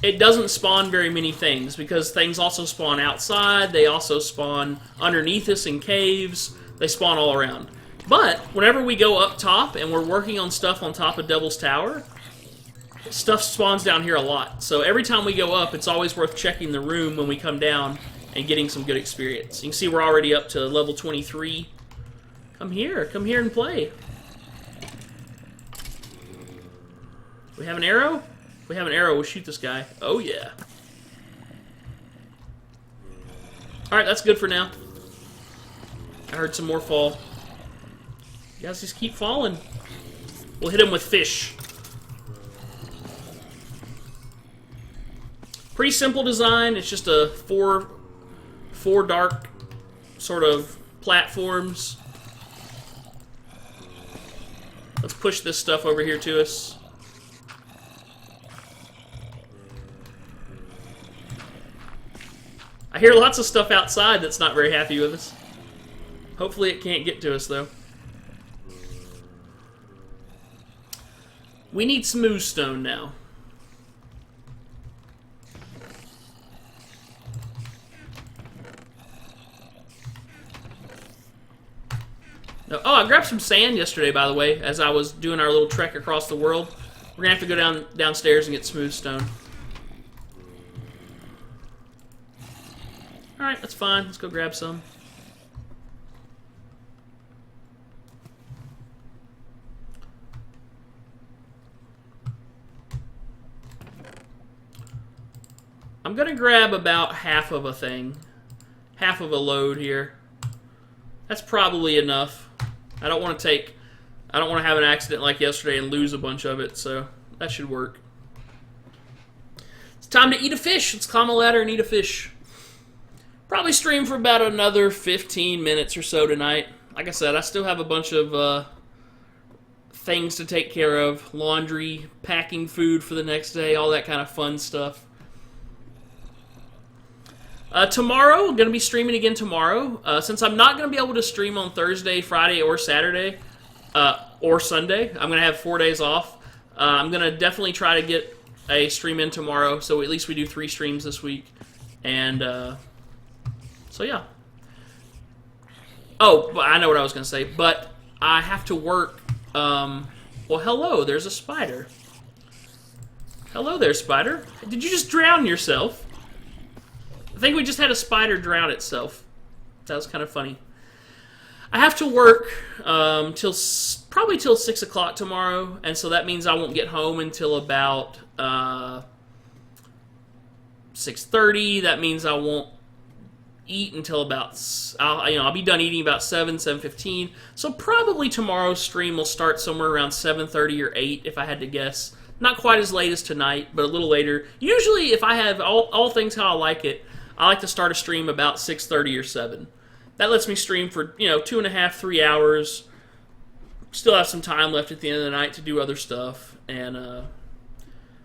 it doesn't spawn very many things because things also spawn outside. They also spawn underneath us in caves. They spawn all around. But whenever we go up top and we're working on stuff on top of Devil's Tower, stuff spawns down here a lot. So every time we go up, it's always worth checking the room when we come down and getting some good experience. You can see we're already up to level 23. Come here and play. We have an arrow? If we have an arrow, we'll shoot this guy. Oh yeah. Alright, that's good for now. I heard some more fall. You guys just keep falling. We'll hit him with fish. Pretty simple design. It's just a four dark sort of platforms. Let's push this stuff over here to us. I hear lots of stuff outside that's not very happy with us. Hopefully it can't get to us, though. We need smooth stone now. Oh, I grabbed some sand yesterday, by the way, as I was doing our little trek across the world. We're going to have to go downstairs and get smooth stone. Alright, that's fine. Let's go grab some. I'm going to grab about half of a thing. Half of a load here. That's probably enough. I don't want to have an accident like yesterday and lose a bunch of it, so that should work. It's time to eat a fish. Let's climb a ladder and eat a fish. Probably stream for about another 15 minutes or so tonight. Like I said, I still have a bunch of things to take care of. Laundry, packing food for the next day, all that kind of fun stuff. Tomorrow, I'm going to be streaming again tomorrow. Since I'm not going to be able to stream on Thursday, Friday, or Saturday, or Sunday, I'm going to have 4 days off. I'm going to definitely try to get a stream in tomorrow, so at least we do 3 streams this week. And, so yeah. Oh, I know what I was going to say, but I have to work, well, hello, there's a spider. Hello there, spider. Did you just drown yourself? I think we just had a spider drown itself. That was kind of funny. I have to work probably till 6 o'clock tomorrow, and so that means I won't get home until about 6:30. That means I won't eat until about I'll be done eating about 7:15. So probably tomorrow's stream will start somewhere around 7:30 or 8 if I had to guess. Not quite as late as tonight, but a little later. Usually, if I have all things how I like it, I like to start a stream about 6:30 or 7. That lets me stream for, 2.5, 3 hours. Still have some time left at the end of the night to do other stuff. And,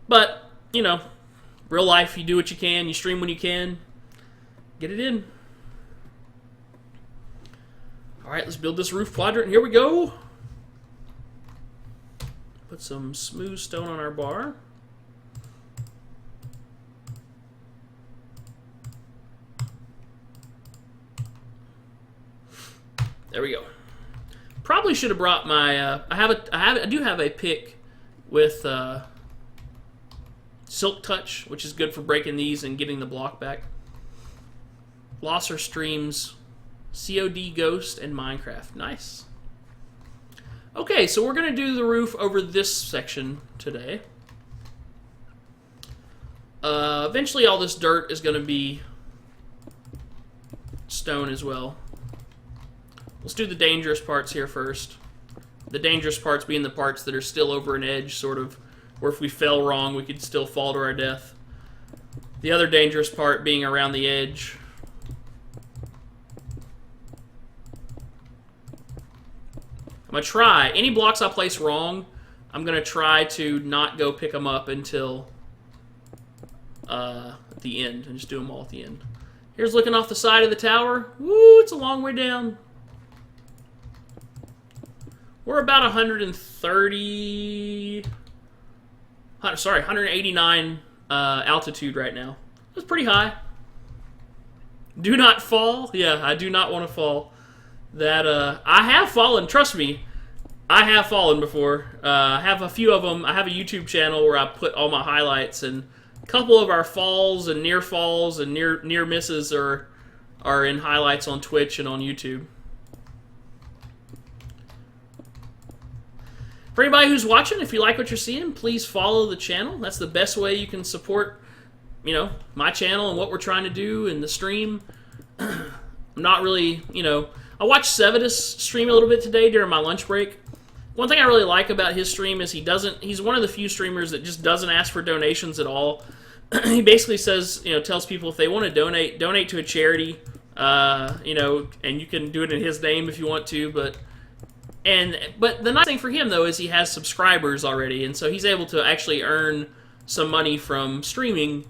but, real life, you do what you can. You stream when you can. Get it in. Alright, let's build this roof quadrant. Here we go. Put some smooth stone on our bar. There we go. Probably should have brought my. I do have a pick with Silk Touch, which is good for breaking these and getting the block back. Losser streams, COD Ghost and Minecraft. Nice. Okay, so we're gonna do the roof over this section today. Eventually, all this dirt is gonna be stone as well. Let's do the dangerous parts here first. The dangerous parts being the parts that are still over an edge, sort of, where if we fell wrong, we could still fall to our death. The other dangerous part being around the edge. I'm going to try. Any blocks I place wrong, I'm going to try to not go pick them up until the end and just do them all at the end. Here's looking off the side of the tower. Woo, it's a long way down. We're about 189 altitude right now. That's pretty high. Do not fall. Yeah, I do not want to fall. That I have fallen. Trust me, I have fallen before. I have a few of them. I have a YouTube channel where I put all my highlights, and a couple of our falls and near misses are in highlights on Twitch and on YouTube. For anybody who's watching, if you like what you're seeing, please follow the channel. That's the best way you can support, you know, my channel and what we're trying to do in the stream. I'm not really, you know, I watched Sevidus stream a little bit today during my lunch break. One thing I really like about his stream is he's one of the few streamers that just doesn't ask for donations at all. He basically says, you know, tells people if they want to donate to a charity, you know, and you can do it in his name if you want to, but the nice thing for him, though, is he has subscribers already, and so he's able to actually earn some money from streaming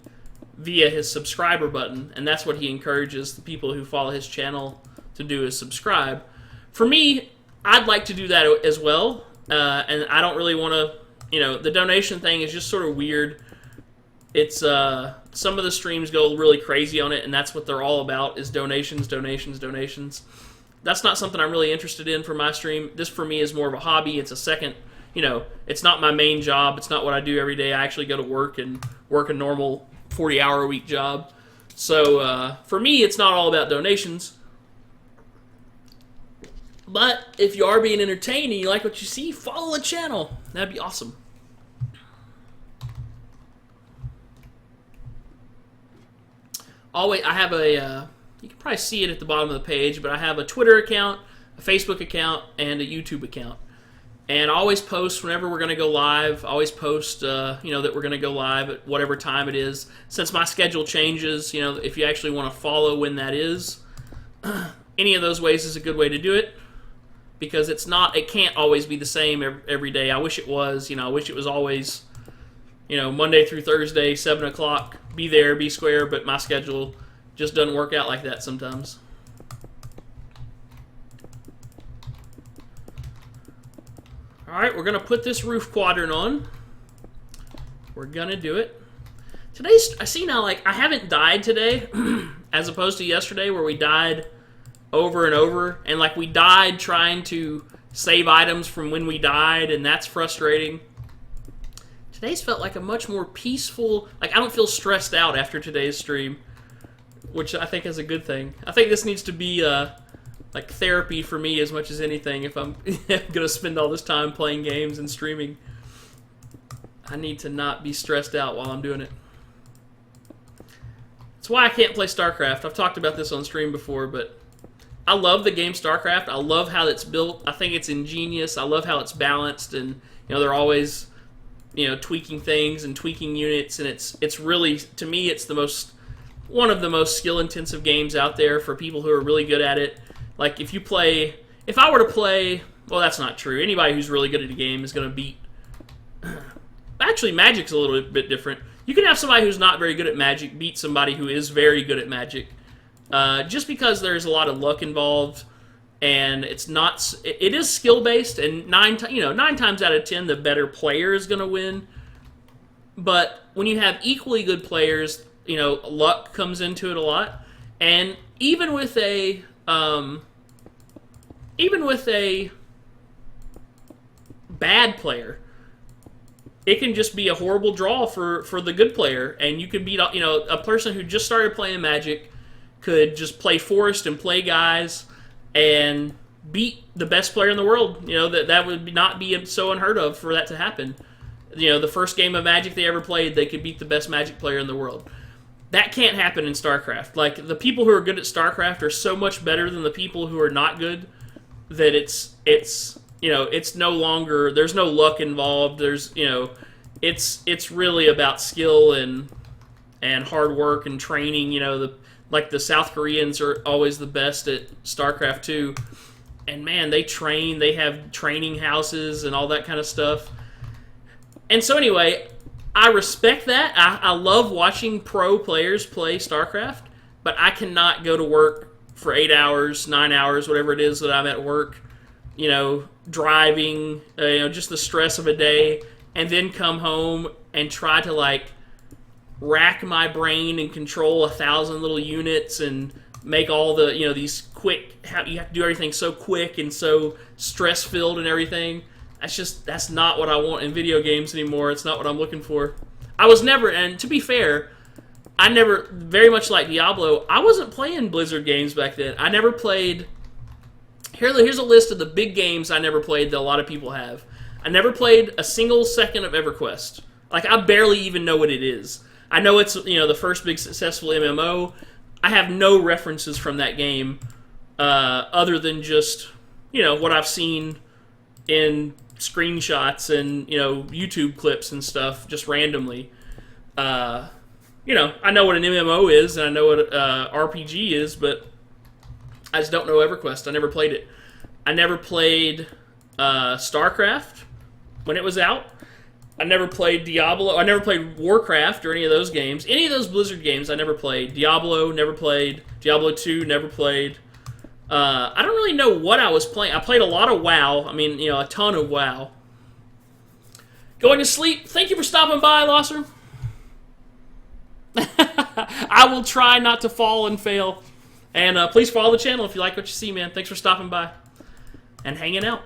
via his subscriber button, and that's what he encourages the people who follow his channel to do, is subscribe. For me, I'd like to do that as well, and I don't really want to, you know, the donation thing is just sort of weird. It's, some of the streams go really crazy on it, and that's what they're all about, is donations, donations, donations. That's not something I'm really interested in for my stream. This, for me, is more of a hobby. It's a second, you know, it's not my main job. It's not what I do every day. I actually go to work and work a normal 40-hour-a-week job. So, for me, it's not all about donations. But if you are being entertained and you like what you see, follow the channel. That'd be awesome. Always, I have a... you can probably see it at the bottom of the page, but I have a Twitter account, a Facebook account, and a YouTube account. And I always post whenever we're going to go live. I always post, you know, that we're going to go live at whatever time it is. Since my schedule changes, you know, if you actually want to follow when that is, any of those ways is a good way to do it. Because it can't always be the same every day. I wish it was, you know, I wish it was always, you know, Monday through Thursday, 7 o'clock, be there, be square, but my schedule just doesn't work out like that sometimes. Alright, we're going to put this roof quadrant on. We're going to do it. Today's, I see now, like, I haven't died today, as opposed to yesterday where we died over and over. And, like, we died trying to save items from when we died, and that's frustrating. Today's felt like a much more peaceful, like, I don't feel stressed out after today's stream, which I think is a good thing. I think this needs to be, like, therapy for me as much as anything. If I'm going to spend all this time playing games and streaming, I need to not be stressed out while I'm doing it. That's why I can't play StarCraft. I've talked about this on stream before, but I love the game StarCraft. I love how it's built. I think it's ingenious. I love how it's balanced, and, you know, they're always, you know, tweaking things and tweaking units, and it's really, to me, it's one of the most skill-intensive games out there for people who are really good at it. Like, if I were to play, well, that's not true. Anybody who's really good at a game is going to beat... Actually, Magic's a little bit different. You can have somebody who's not very good at Magic beat somebody who is very good at Magic. Just because there's a lot of luck involved, and it is skill-based, and 9 times out of 10, the better player is going to win. But when you have equally good players, you know, luck comes into it a lot. And even with a bad player, it can just be a horrible draw for the good player, and you could beat, you know, a person who just started playing Magic could just play Forest and play guys and beat the best player in the world. You know, that would not be so unheard of for that to happen. You know, the first game of Magic they ever played, they could beat the best Magic player in the world. That can't happen in StarCraft. Like, the people who are good at StarCraft are so much better than the people who are not good that it's you know, it's no longer, there's no luck involved. There's, you know, it's really about skill and hard work and training. You know, like the South Koreans are always the best at StarCraft 2. And man, they train, they have training houses and all that kind of stuff. And so anyway, I respect that. I love watching pro players play StarCraft, but I cannot go to work for 8 hours, 9 hours, whatever it is that I'm at work, driving, just the stress of a day, and then come home and try to, like, rack my brain and control 1,000 little units and make all the, these quick, you have to do everything so quick and so stress-filled and everything. That's not what I want in video games anymore. It's not what I'm looking for. I was never, and to be fair, I never, very much like Diablo, I wasn't playing Blizzard games back then. I never played, here's a list of the big games I never played that a lot of people have. I never played a single second of EverQuest. Like, I barely even know what it is. I know it's, the first big successful MMO. I have no references from that game other than just, what I've seen in screenshots and, YouTube clips and stuff just randomly. I know what an MMO is and I know what RPG is, but I just don't know EverQuest. I never played it. I never played StarCraft when it was out. I never played Diablo. I never played Warcraft or any of those games. Any of those Blizzard games I never played. Diablo, never played. Diablo 2, never played. I don't really know what I was playing. I played a lot of WoW. I mean, a ton of WoW. Going to sleep. Thank you for stopping by, Losser. I will try not to fall and fail. And please follow the channel if you like what you see, man. Thanks for stopping by and hanging out.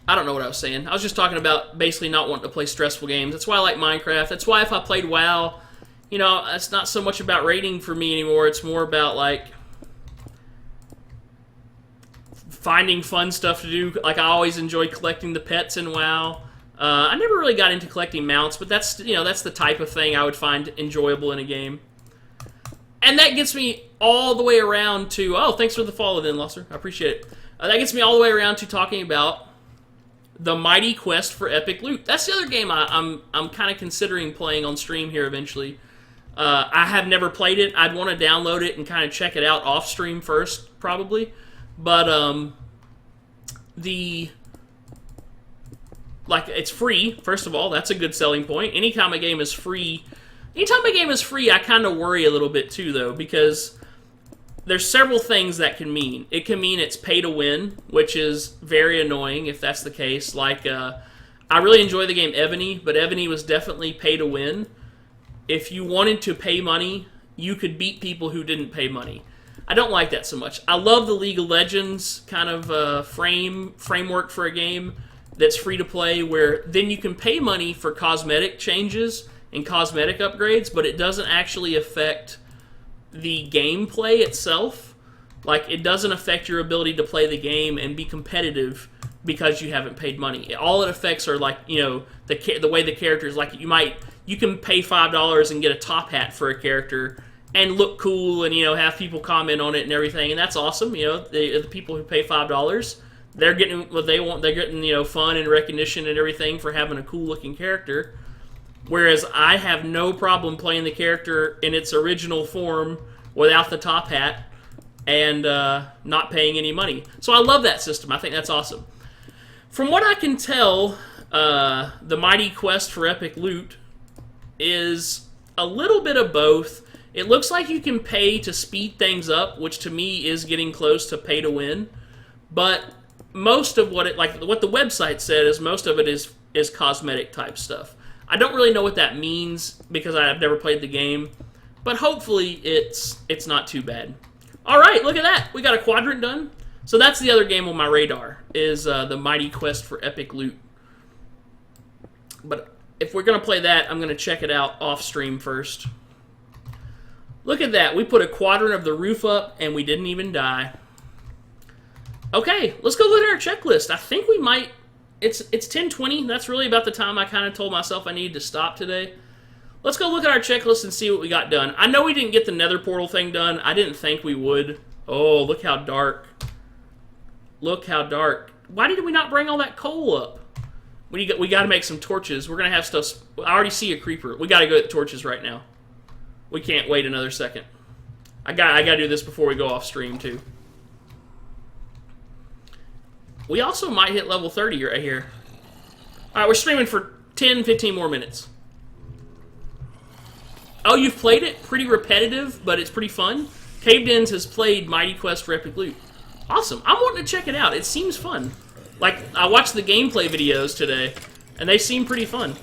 I don't know what I was saying. I was just talking about basically not wanting to play stressful games. That's why I like Minecraft. That's why if I played WoW, it's not so much about raiding for me anymore. It's more about, like, finding fun stuff to do. Like, I always enjoy collecting the pets in WoW. I never really got into collecting mounts, but that's the type of thing I would find enjoyable in a game. And that gets me all the way around to... Oh, thanks for the follow then, Lusser. I appreciate it. That gets me all the way around to talking about the mighty quest for epic loot. That's the other game I'm kind of considering playing on stream here eventually. I have never played it. I'd want to download it and kind of check it out off stream first, probably. But it's free. First of all, that's a good selling point. Anytime a game is free, I kind of worry a little bit too, though, because there's several things that can mean. It can mean it's pay to win, which is very annoying if that's the case. Like, I really enjoy the game Ebony, but Ebony was definitely pay to win. If you wanted to pay money, you could beat people who didn't pay money. I don't like that so much. I love the League of Legends kind of framework for a game that's free to play, where then you can pay money for cosmetic changes and cosmetic upgrades, but it doesn't actually affect the gameplay itself. Like, it doesn't affect your ability to play the game and be competitive because you haven't paid money. All it affects are, like, the way the characters, like, you can pay $5 and get a top hat for a character and look cool and, have people comment on it and everything, and that's awesome. The people who pay $5, they're getting what they want. They're getting, fun and recognition and everything for having a cool looking character. Whereas I have no problem playing the character in its original form without the top hat and not paying any money. So I love that system. I think that's awesome. From what I can tell, the mighty quest for epic loot is a little bit of both. It looks like you can pay to speed things up, which to me is getting close to pay to win. But most of what the website said is most of it is cosmetic type stuff. I don't really know what that means because I've never played the game, but hopefully it's not too bad. All right, look at that. We got a quadrant done. So that's the other game on my radar, is the mighty quest for epic loot. But if we're going to play that, I'm going to check it out off stream first. Look at that. We put a quadrant of the roof up, and we didn't even die. Okay, let's go look at our checklist. I think we might... It's 10:20. That's really about the time I kind of told myself I needed to stop today. Let's go look at our checklist and see what we got done. I know we didn't get the nether portal thing done. I didn't think we would. Oh, look how dark. Look how dark. Why did we not bring all that coal up? We got to make some torches. We're going to have stuff... I already see a creeper. We got to go get torches right now. We can't wait another second. I got to do this before we go off stream, too. We also might hit level 30 right here. Alright, we're streaming for 10, 15 more minutes. Oh, you've played it? Pretty repetitive, but it's pretty fun. Cave Dens has played Mighty Quest for Epic Loot. Awesome. I'm wanting to check it out. It seems fun. Like, I watched the gameplay videos today, and they seem pretty fun.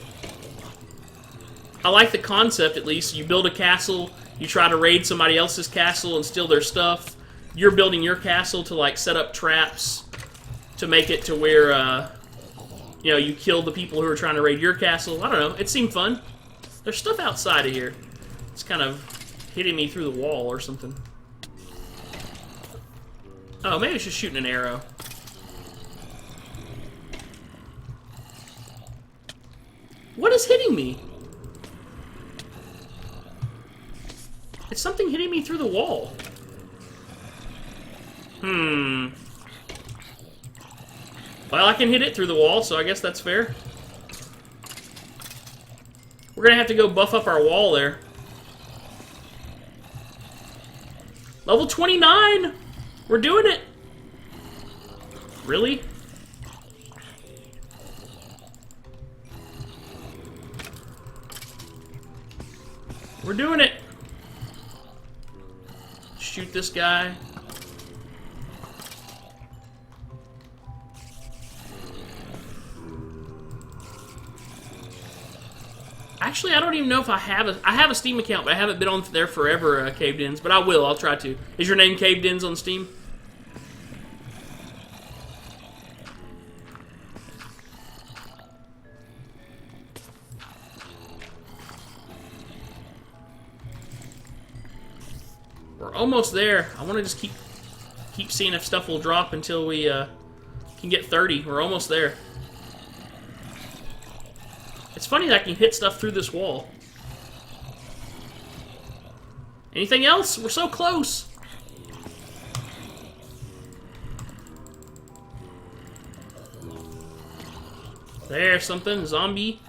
I like the concept, at least. You build a castle, you try to raid somebody else's castle and steal their stuff. You're building your castle to, like, set up traps to make it to where, you know, you kill the people who are trying to raid your castle. I don't know. It seemed fun. There's stuff outside of here. It's kind of hitting me through the wall or something. Oh, maybe it's just shooting an arrow. What is hitting me? It's something hitting me through the wall. Well, I can hit it through the wall, so I guess that's fair. We're gonna have to go buff up our wall there. Level 29! We're doing it! Really? We're doing it! Shoot this guy. Actually, I don't even know if I have a Steam account, but I haven't been on there forever, Cave Dens, but I will. I'll try to. Is your name Cave Dens on Steam? We're almost there. I want to just keep seeing if stuff will drop until we can get 30. We're almost there. It's funny that I can hit stuff through this wall. Anything else? We're so close. There's something. Zombie.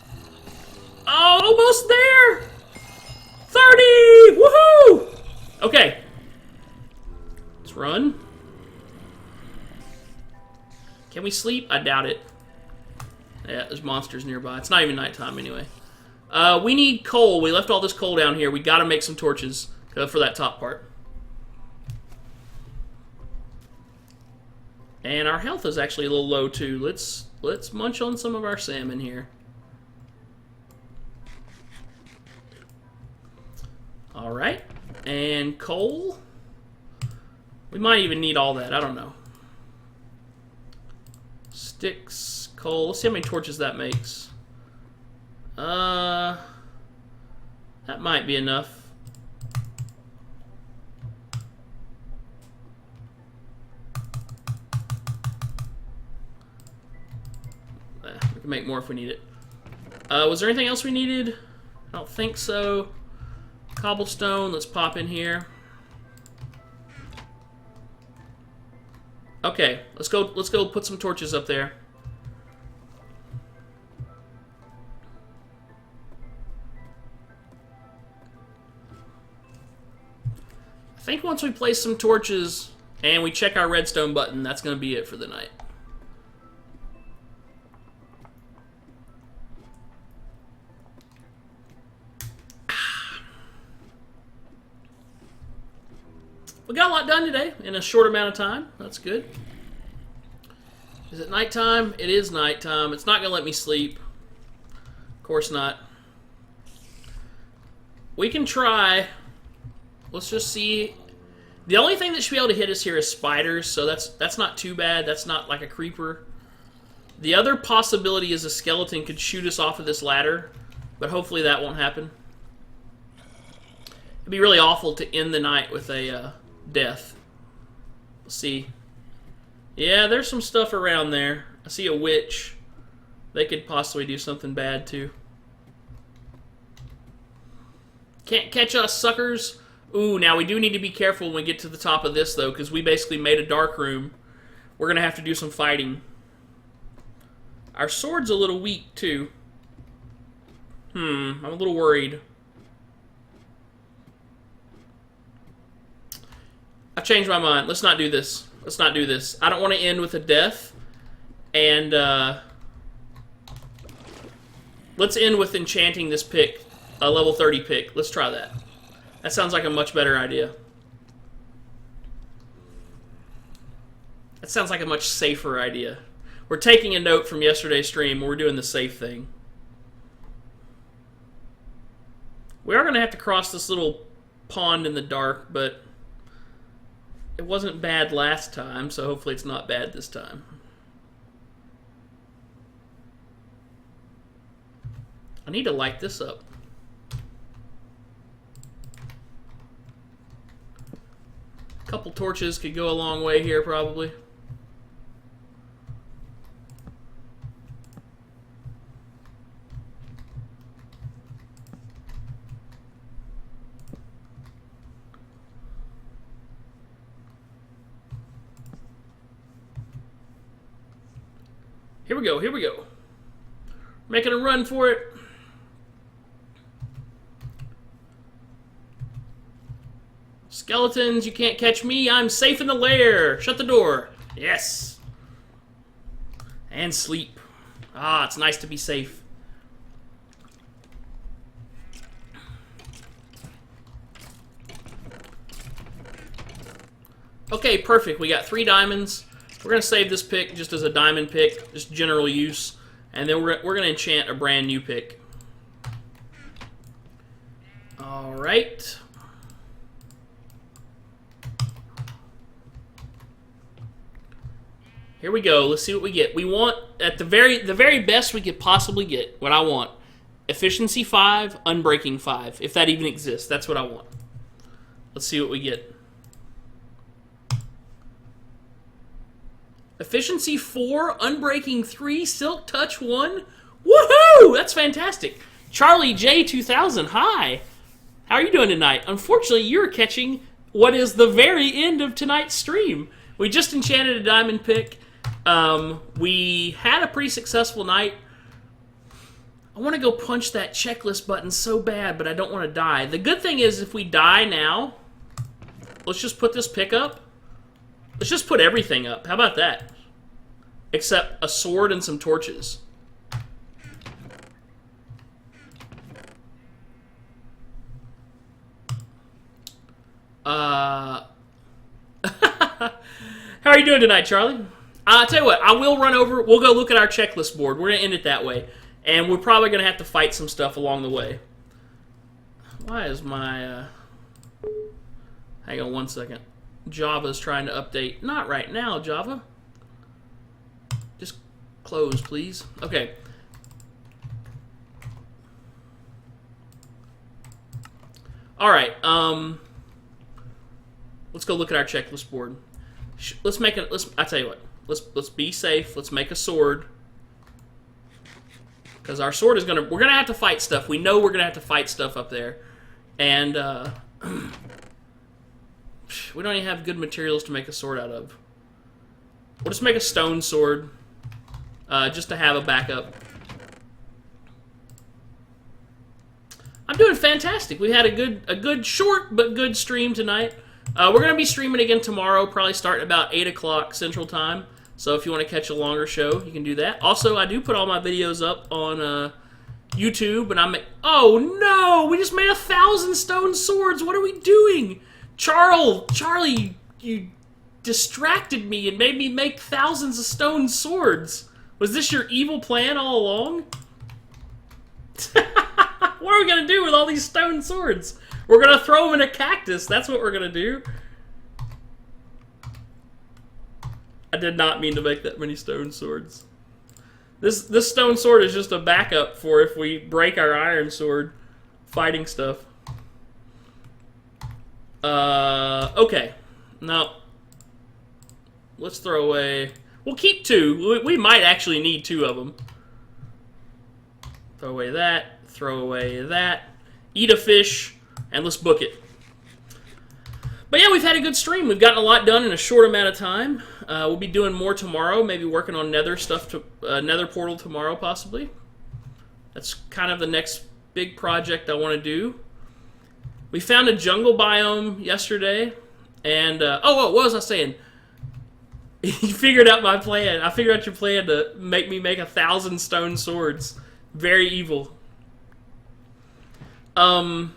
Oh, almost there! 30! Woohoo! Okay. Let's run. Can we sleep? I doubt it. Yeah, there's monsters nearby. It's not even nighttime anyway. We need coal. We left all this coal down here. We gotta make some torches for that top part. And our health is actually a little low too. Let's munch on some of our salmon here. Alright. And coal. We might even need all that. I don't know. Sticks, coal. Let's see how many torches that makes. That might be enough. We can make more if we need it. Was there anything else we needed? I don't think so. Cobblestone, let's pop in here. Okay, let's go put some torches up there. I think once we place some torches and we check our redstone button, that's going to be it for the night. We got a lot done today in a short amount of time. That's good. Is it nighttime? It is nighttime. It's not going to let me sleep. Of course not. We can try. Let's just see. The only thing that should be able to hit us here is spiders, so that's not too bad. That's not like a creeper. The other possibility is a skeleton could shoot us off of this ladder, but hopefully that won't happen. It'd be really awful to end the night with a death. Let's see. Yeah, there's some stuff around there. I see a witch. They could possibly do something bad too. Can't catch us, suckers. Ooh, now we do need to be careful when we get to the top of this though, because we basically made a dark room. We're gonna have to do some fighting. Our sword's a little weak too. I'm a little worried. I've changed my mind. Let's not do this. Let's not do this. I don't want to end with a death. And let's end with enchanting this pick, a level 30 pick. Let's try that. That sounds like a much better idea. That sounds like a much safer idea. We're taking a note from yesterday's stream. We're doing the safe thing. We are going to have to cross this little pond in the dark, but it wasn't bad last time, so hopefully it's not bad this time. I need to light this up. A couple torches could go a long way here, probably. Here we go, here we go. Making a run for it. Skeletons, you can't catch me. I'm safe in the lair. Shut the door. Yes. And sleep. Ah, it's nice to be safe. Okay, perfect. We got 3 diamonds. We're going to save this pick just as a diamond pick, just general use. And then we're going to enchant a brand new pick. Alright. Here we go. Let's see what we get. We want, at the very best we could possibly get, what I want. Efficiency 5, Unbreaking 5. If that even exists, that's what I want. Let's see what we get. Efficiency 4, Unbreaking 3, Silk Touch 1. Woohoo! That's fantastic. Charlie J2000, hi. How are you doing tonight? Unfortunately, you're catching what is the very end of tonight's stream. We just enchanted a diamond pick. We had a pretty successful night. I want to go punch that checklist button so bad, but I don't want to die. The good thing is if we die now, let's just put this pick up. Let's just put everything up. How about that? Except a sword and some torches. How are you doing tonight, Charlie? I'll tell you what, I will run over. We'll go look at our checklist board. We're going to end it that way. And we're probably going to have to fight some stuff along the way. Why is my... Hang on one second. Java's trying to update. Not right now, Java. Just close, please. Okay. All right. Let's go look at our checklist board. Let's make it. I tell you what. Let's be safe. Let's make a sword. Because our sword is gonna. We're gonna have to fight stuff. We know we're gonna have to fight stuff up there, and we don't even have good materials to make a sword out of. We'll just make a stone sword, just to have a backup. I'm doing fantastic. We had a good short but good stream tonight. We're gonna be streaming again tomorrow, probably starting about 8 o'clock Central Time. So if you want to catch a longer show, you can do that. Also, I do put all my videos up on YouTube, and oh no! We just made 1,000 stone swords. What are we doing? Charlie, you distracted me and made me make thousands of stone swords. Was this your evil plan all along? What are we gonna do with all these stone swords? We're gonna throw them in a cactus. That's what we're gonna do. I did not mean to make that many stone swords. This stone sword is just a backup for if we break our iron sword fighting stuff. Okay. Now, let's throw away... We'll keep 2. We might actually need 2 of them. Throw away that. Throw away that. Eat a fish. And let's book it. But yeah, we've had a good stream. We've gotten a lot done in a short amount of time. We'll be doing more tomorrow. Maybe working on Nether stuff, Nether portal tomorrow, possibly. That's kind of the next big project I want to do. We found a jungle biome yesterday, and oh, what was I saying? You figured out my plan. I figured out your plan to make me make 1,000 stone swords. Very evil. Oh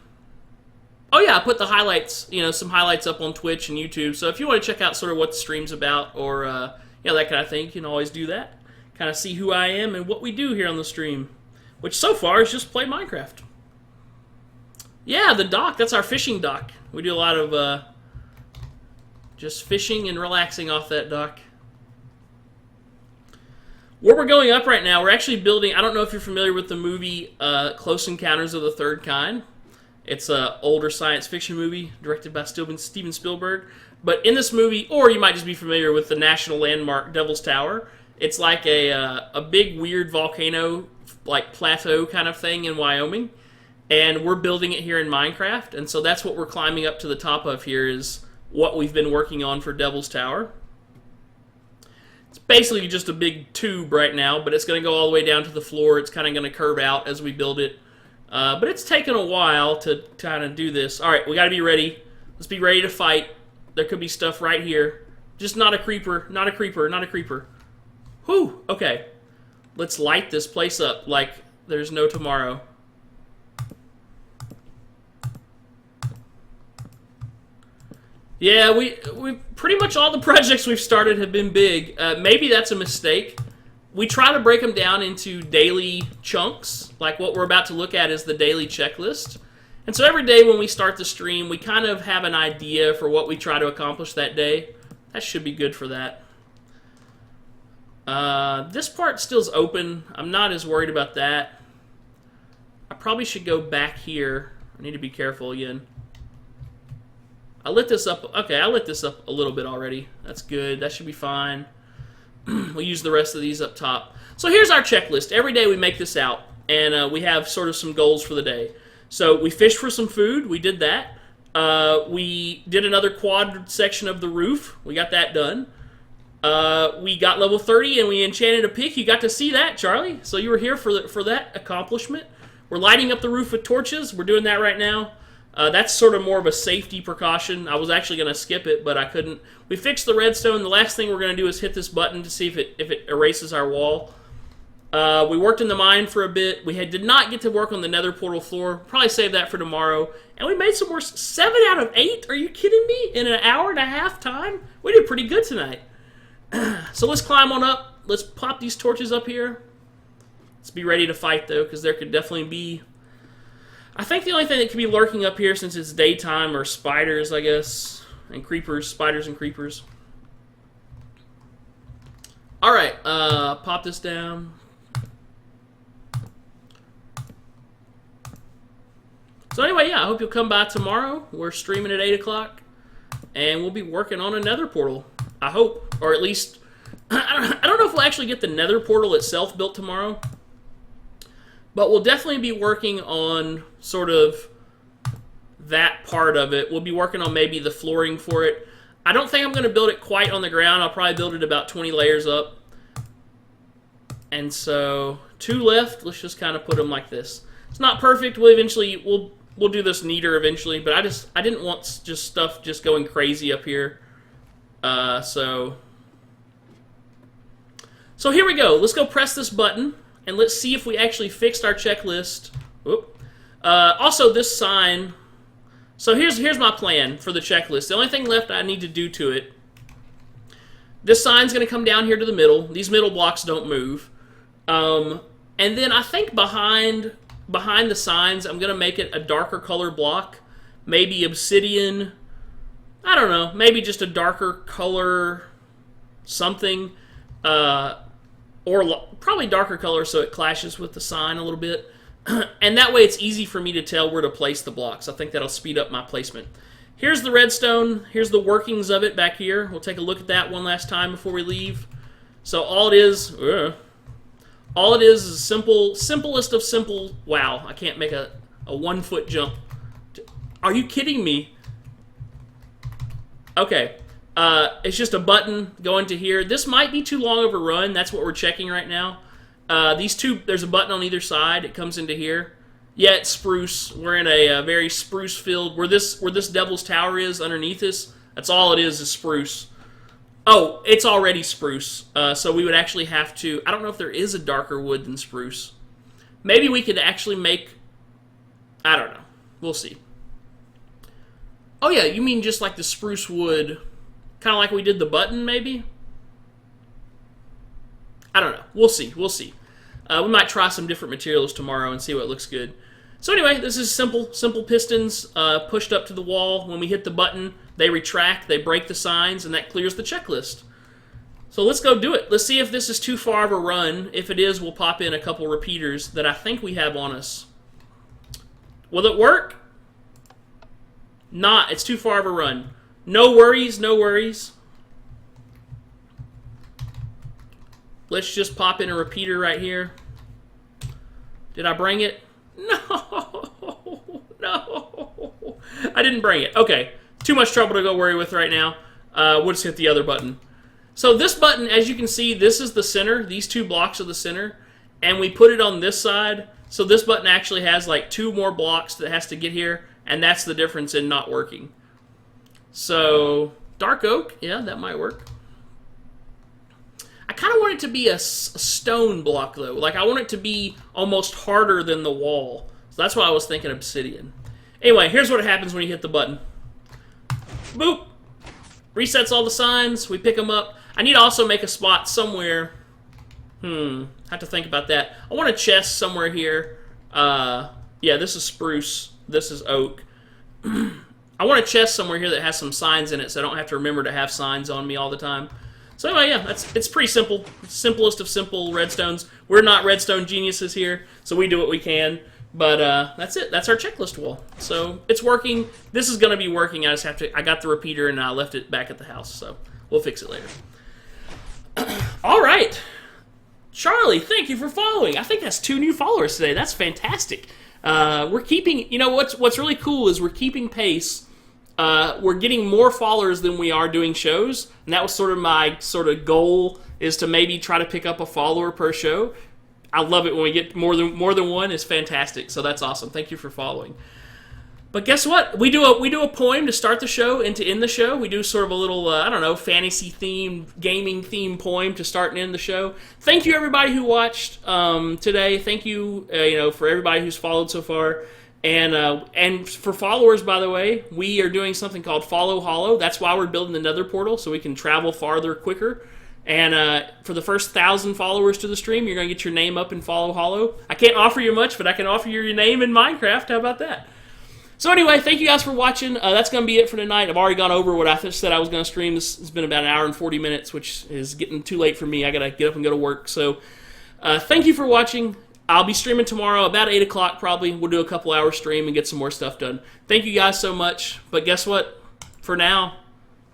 yeah, I put the highlights, some highlights up on Twitch and YouTube. So if you want to check out sort of what the stream's about, or that kind of thing, you can always do that. Kind of see who I am and what we do here on the stream, which so far is just play Minecraft. Yeah, the dock. That's our fishing dock. We do a lot of just fishing and relaxing off that dock. Where we're going up right now, we're actually building. I don't know if you're familiar with the movie Close Encounters of the Third Kind. It's an older science fiction movie directed by Steven Spielberg. But in this movie, or you might just be familiar with the national landmark Devil's Tower. It's like a big weird volcano, like plateau kind of thing in Wyoming. And we're building it here in Minecraft. And so that's what we're climbing up to the top of here, is what we've been working on for Devil's Tower. It's basically just a big tube right now, but it's going to go all the way down to the floor. It's kind of going to curve out as we build it. But it's taken a while to kind of do this. All right, we got to be ready. Let's be ready to fight. There could be stuff right here. Just not a creeper, not a creeper, not a creeper. Whew, okay. Let's light this place up like there's no tomorrow. Yeah, we pretty much all the projects we've started have been big. Maybe that's a mistake. We try to break them down into daily chunks. Like what we're about to look at is the daily checklist. And so every day when we start the stream, we kind of have an idea for what we try to accomplish that day. That should be good for that. This part still's open. I'm not as worried about that. I probably should go back here. I need to be careful again. I lit this up. Okay, I lit this up a little bit already. That's good. That should be fine. We'll use the rest of these up top. So here's our checklist. Every day we make this out, and we have sort of some goals for the day. So we fished for some food. We did that. We did another quad section of the roof. We got that done. We got level 30, and we enchanted a pick. You got to see that, Charlie. So you were here for that accomplishment. We're lighting up the roof with torches. We're doing that right now. That's sort of more of a safety precaution. I was actually going to skip it, but I couldn't. We fixed the redstone. The last thing we're going to do is hit this button to see if it erases our wall. We worked in the mine for a bit. We did not get to work on the nether portal floor. Probably save that for tomorrow. And we made some more. 7 out of 8? Are you kidding me? In an hour and a half time? We did pretty good tonight. So let's climb on up. Let's pop these torches up here. Let's be ready to fight, though, because there could definitely be... I think the only thing that could be lurking up here since it's daytime are spiders, I guess, and creepers, spiders and creepers. All right, pop this down. So anyway, yeah, I hope you'll come by tomorrow. We're streaming at 8 o'clock, and we'll be working on a nether portal, I hope, or at least, I don't know if we'll actually get the nether portal itself built tomorrow. But we'll definitely be working on sort of that part of it. We'll be working on maybe the flooring for it. I don't think I'm going to build it quite on the ground. I'll probably build it about 20 layers up. And so 2 left. Let's just kind of put them like this. It's not perfect. We'll do this neater eventually. But I didn't want just stuff just going crazy up here. So here we go. Let's go press this button. And let's see if we actually fixed our checklist. Also, this sign. So here's my plan for the checklist. The only thing left I need to do to it. This sign's going to come down here to the middle. These middle blocks don't move. And then I think behind the signs, I'm going to make it a darker color block. Maybe obsidian. I don't know. Maybe just a darker color something. Or probably darker color so it clashes with the sign a little bit. And that way it's easy for me to tell where to place the blocks. I think that'll speed up my placement. Here's the redstone. Here's the workings of it back here. We'll take a look at that one last time before we leave. So all it is simplest of simple. Wow, I can't make a 1 foot jump. Are you kidding me? Okay. It's just a button going to here. This might be too long of a run. That's what we're checking right now. These two, there's a button on either side. It comes into here. Yeah, it's spruce. We're in a very spruce field. Where this Devil's Tower is underneath us, that's all it is spruce. Oh, it's already spruce, so we would actually have to... I don't know if there is a darker wood than spruce. Maybe we could actually make... I don't know. We'll see. Oh yeah, you mean just like the spruce wood, kind of like we did the button, maybe? I don't know. We'll see. We'll see. We might try some different materials tomorrow and see what looks good. So anyway, this is simple pistons pushed up to the wall. When we hit the button, they retract, they break the signs, and that clears the checklist. So let's go do it. Let's see if this is too far of a run. If it is, we'll pop in a couple repeaters that I think we have on us. Will it work? Not. It's too far of a run. No worries, no worries. Let's just pop in a repeater right here. Did I bring it? No. No. I didn't bring it. Okay. Too much trouble to go worry with right now. We'll just hit the other button. So this button, as you can see, this is the center. These two blocks are the center. And we put it on this side. So this button actually has like 2 more blocks that has to get here. And that's the difference in not working. So, dark oak. Yeah, that might work. I kind of want it to be a stone block, though. Like, I want it to be almost harder than the wall. So that's why I was thinking obsidian. Anyway, here's what happens when you hit the button. Boop. Resets all the signs. We pick them up. I need to also make a spot somewhere. Have to think about that. I want a chest somewhere here. Yeah, this is spruce. This is oak. I want a chest somewhere here that has some signs in it so I don't have to remember to have signs on me all the time. So anyway, yeah, it's pretty simple. Simplest of simple redstones. We're not redstone geniuses here, so we do what we can. But that's it. That's our checklist wall. So it's working. This is going to be working. I just have to... I got the repeater and I left it back at the house, so we'll fix it later. All right. Charlie, thank you for following. I think that's 2 new followers today. That's fantastic. We're keeping... You know, what's really cool is we're keeping pace. We're getting more followers than we are doing shows, and that was sort of my goal, is to maybe try to pick up a follower per show. I love it when we get more than one. It's fantastic, so that's awesome. Thank you for following. But guess what? We do a poem to start the show and to end the show. We do sort of a little, I don't know, fantasy-themed, gaming-themed poem to start and end the show. Thank you, everybody who watched today. Thank you, for everybody who's followed so far. And for followers, by the way, we are doing something called Follow Hollow. That's why we're building the Nether portal, so we can travel farther quicker. And for the first 1,000 followers to the stream, you're going to get your name up in Follow Hollow. I can't offer you much, but I can offer you your name in Minecraft. How about that? So anyway, thank you guys for watching. That's going to be it for tonight. I've already gone over what I said I was going to stream. This has been about 1 hour and 40 minutes, which is getting too late for me. I got to get up and go to work. So thank you for watching. I'll be streaming tomorrow about 8 o'clock probably. We'll do a couple hour stream and get some more stuff done. Thank you guys so much. But guess what? For now,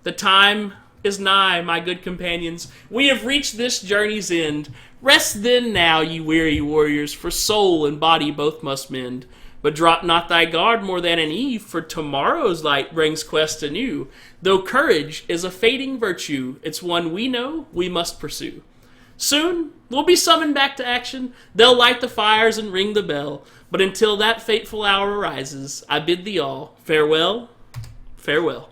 the time is nigh, my good companions. We have reached this journey's end. Rest then now, ye weary warriors, for soul and body both must mend. But drop not thy guard more than an eve, for tomorrow's light brings quest anew. Though courage is a fading virtue, it's one we know we must pursue. Soon, we'll be summoned back to action. They'll light the fires and ring the bell. But until that fateful hour arises, I bid thee all farewell, farewell.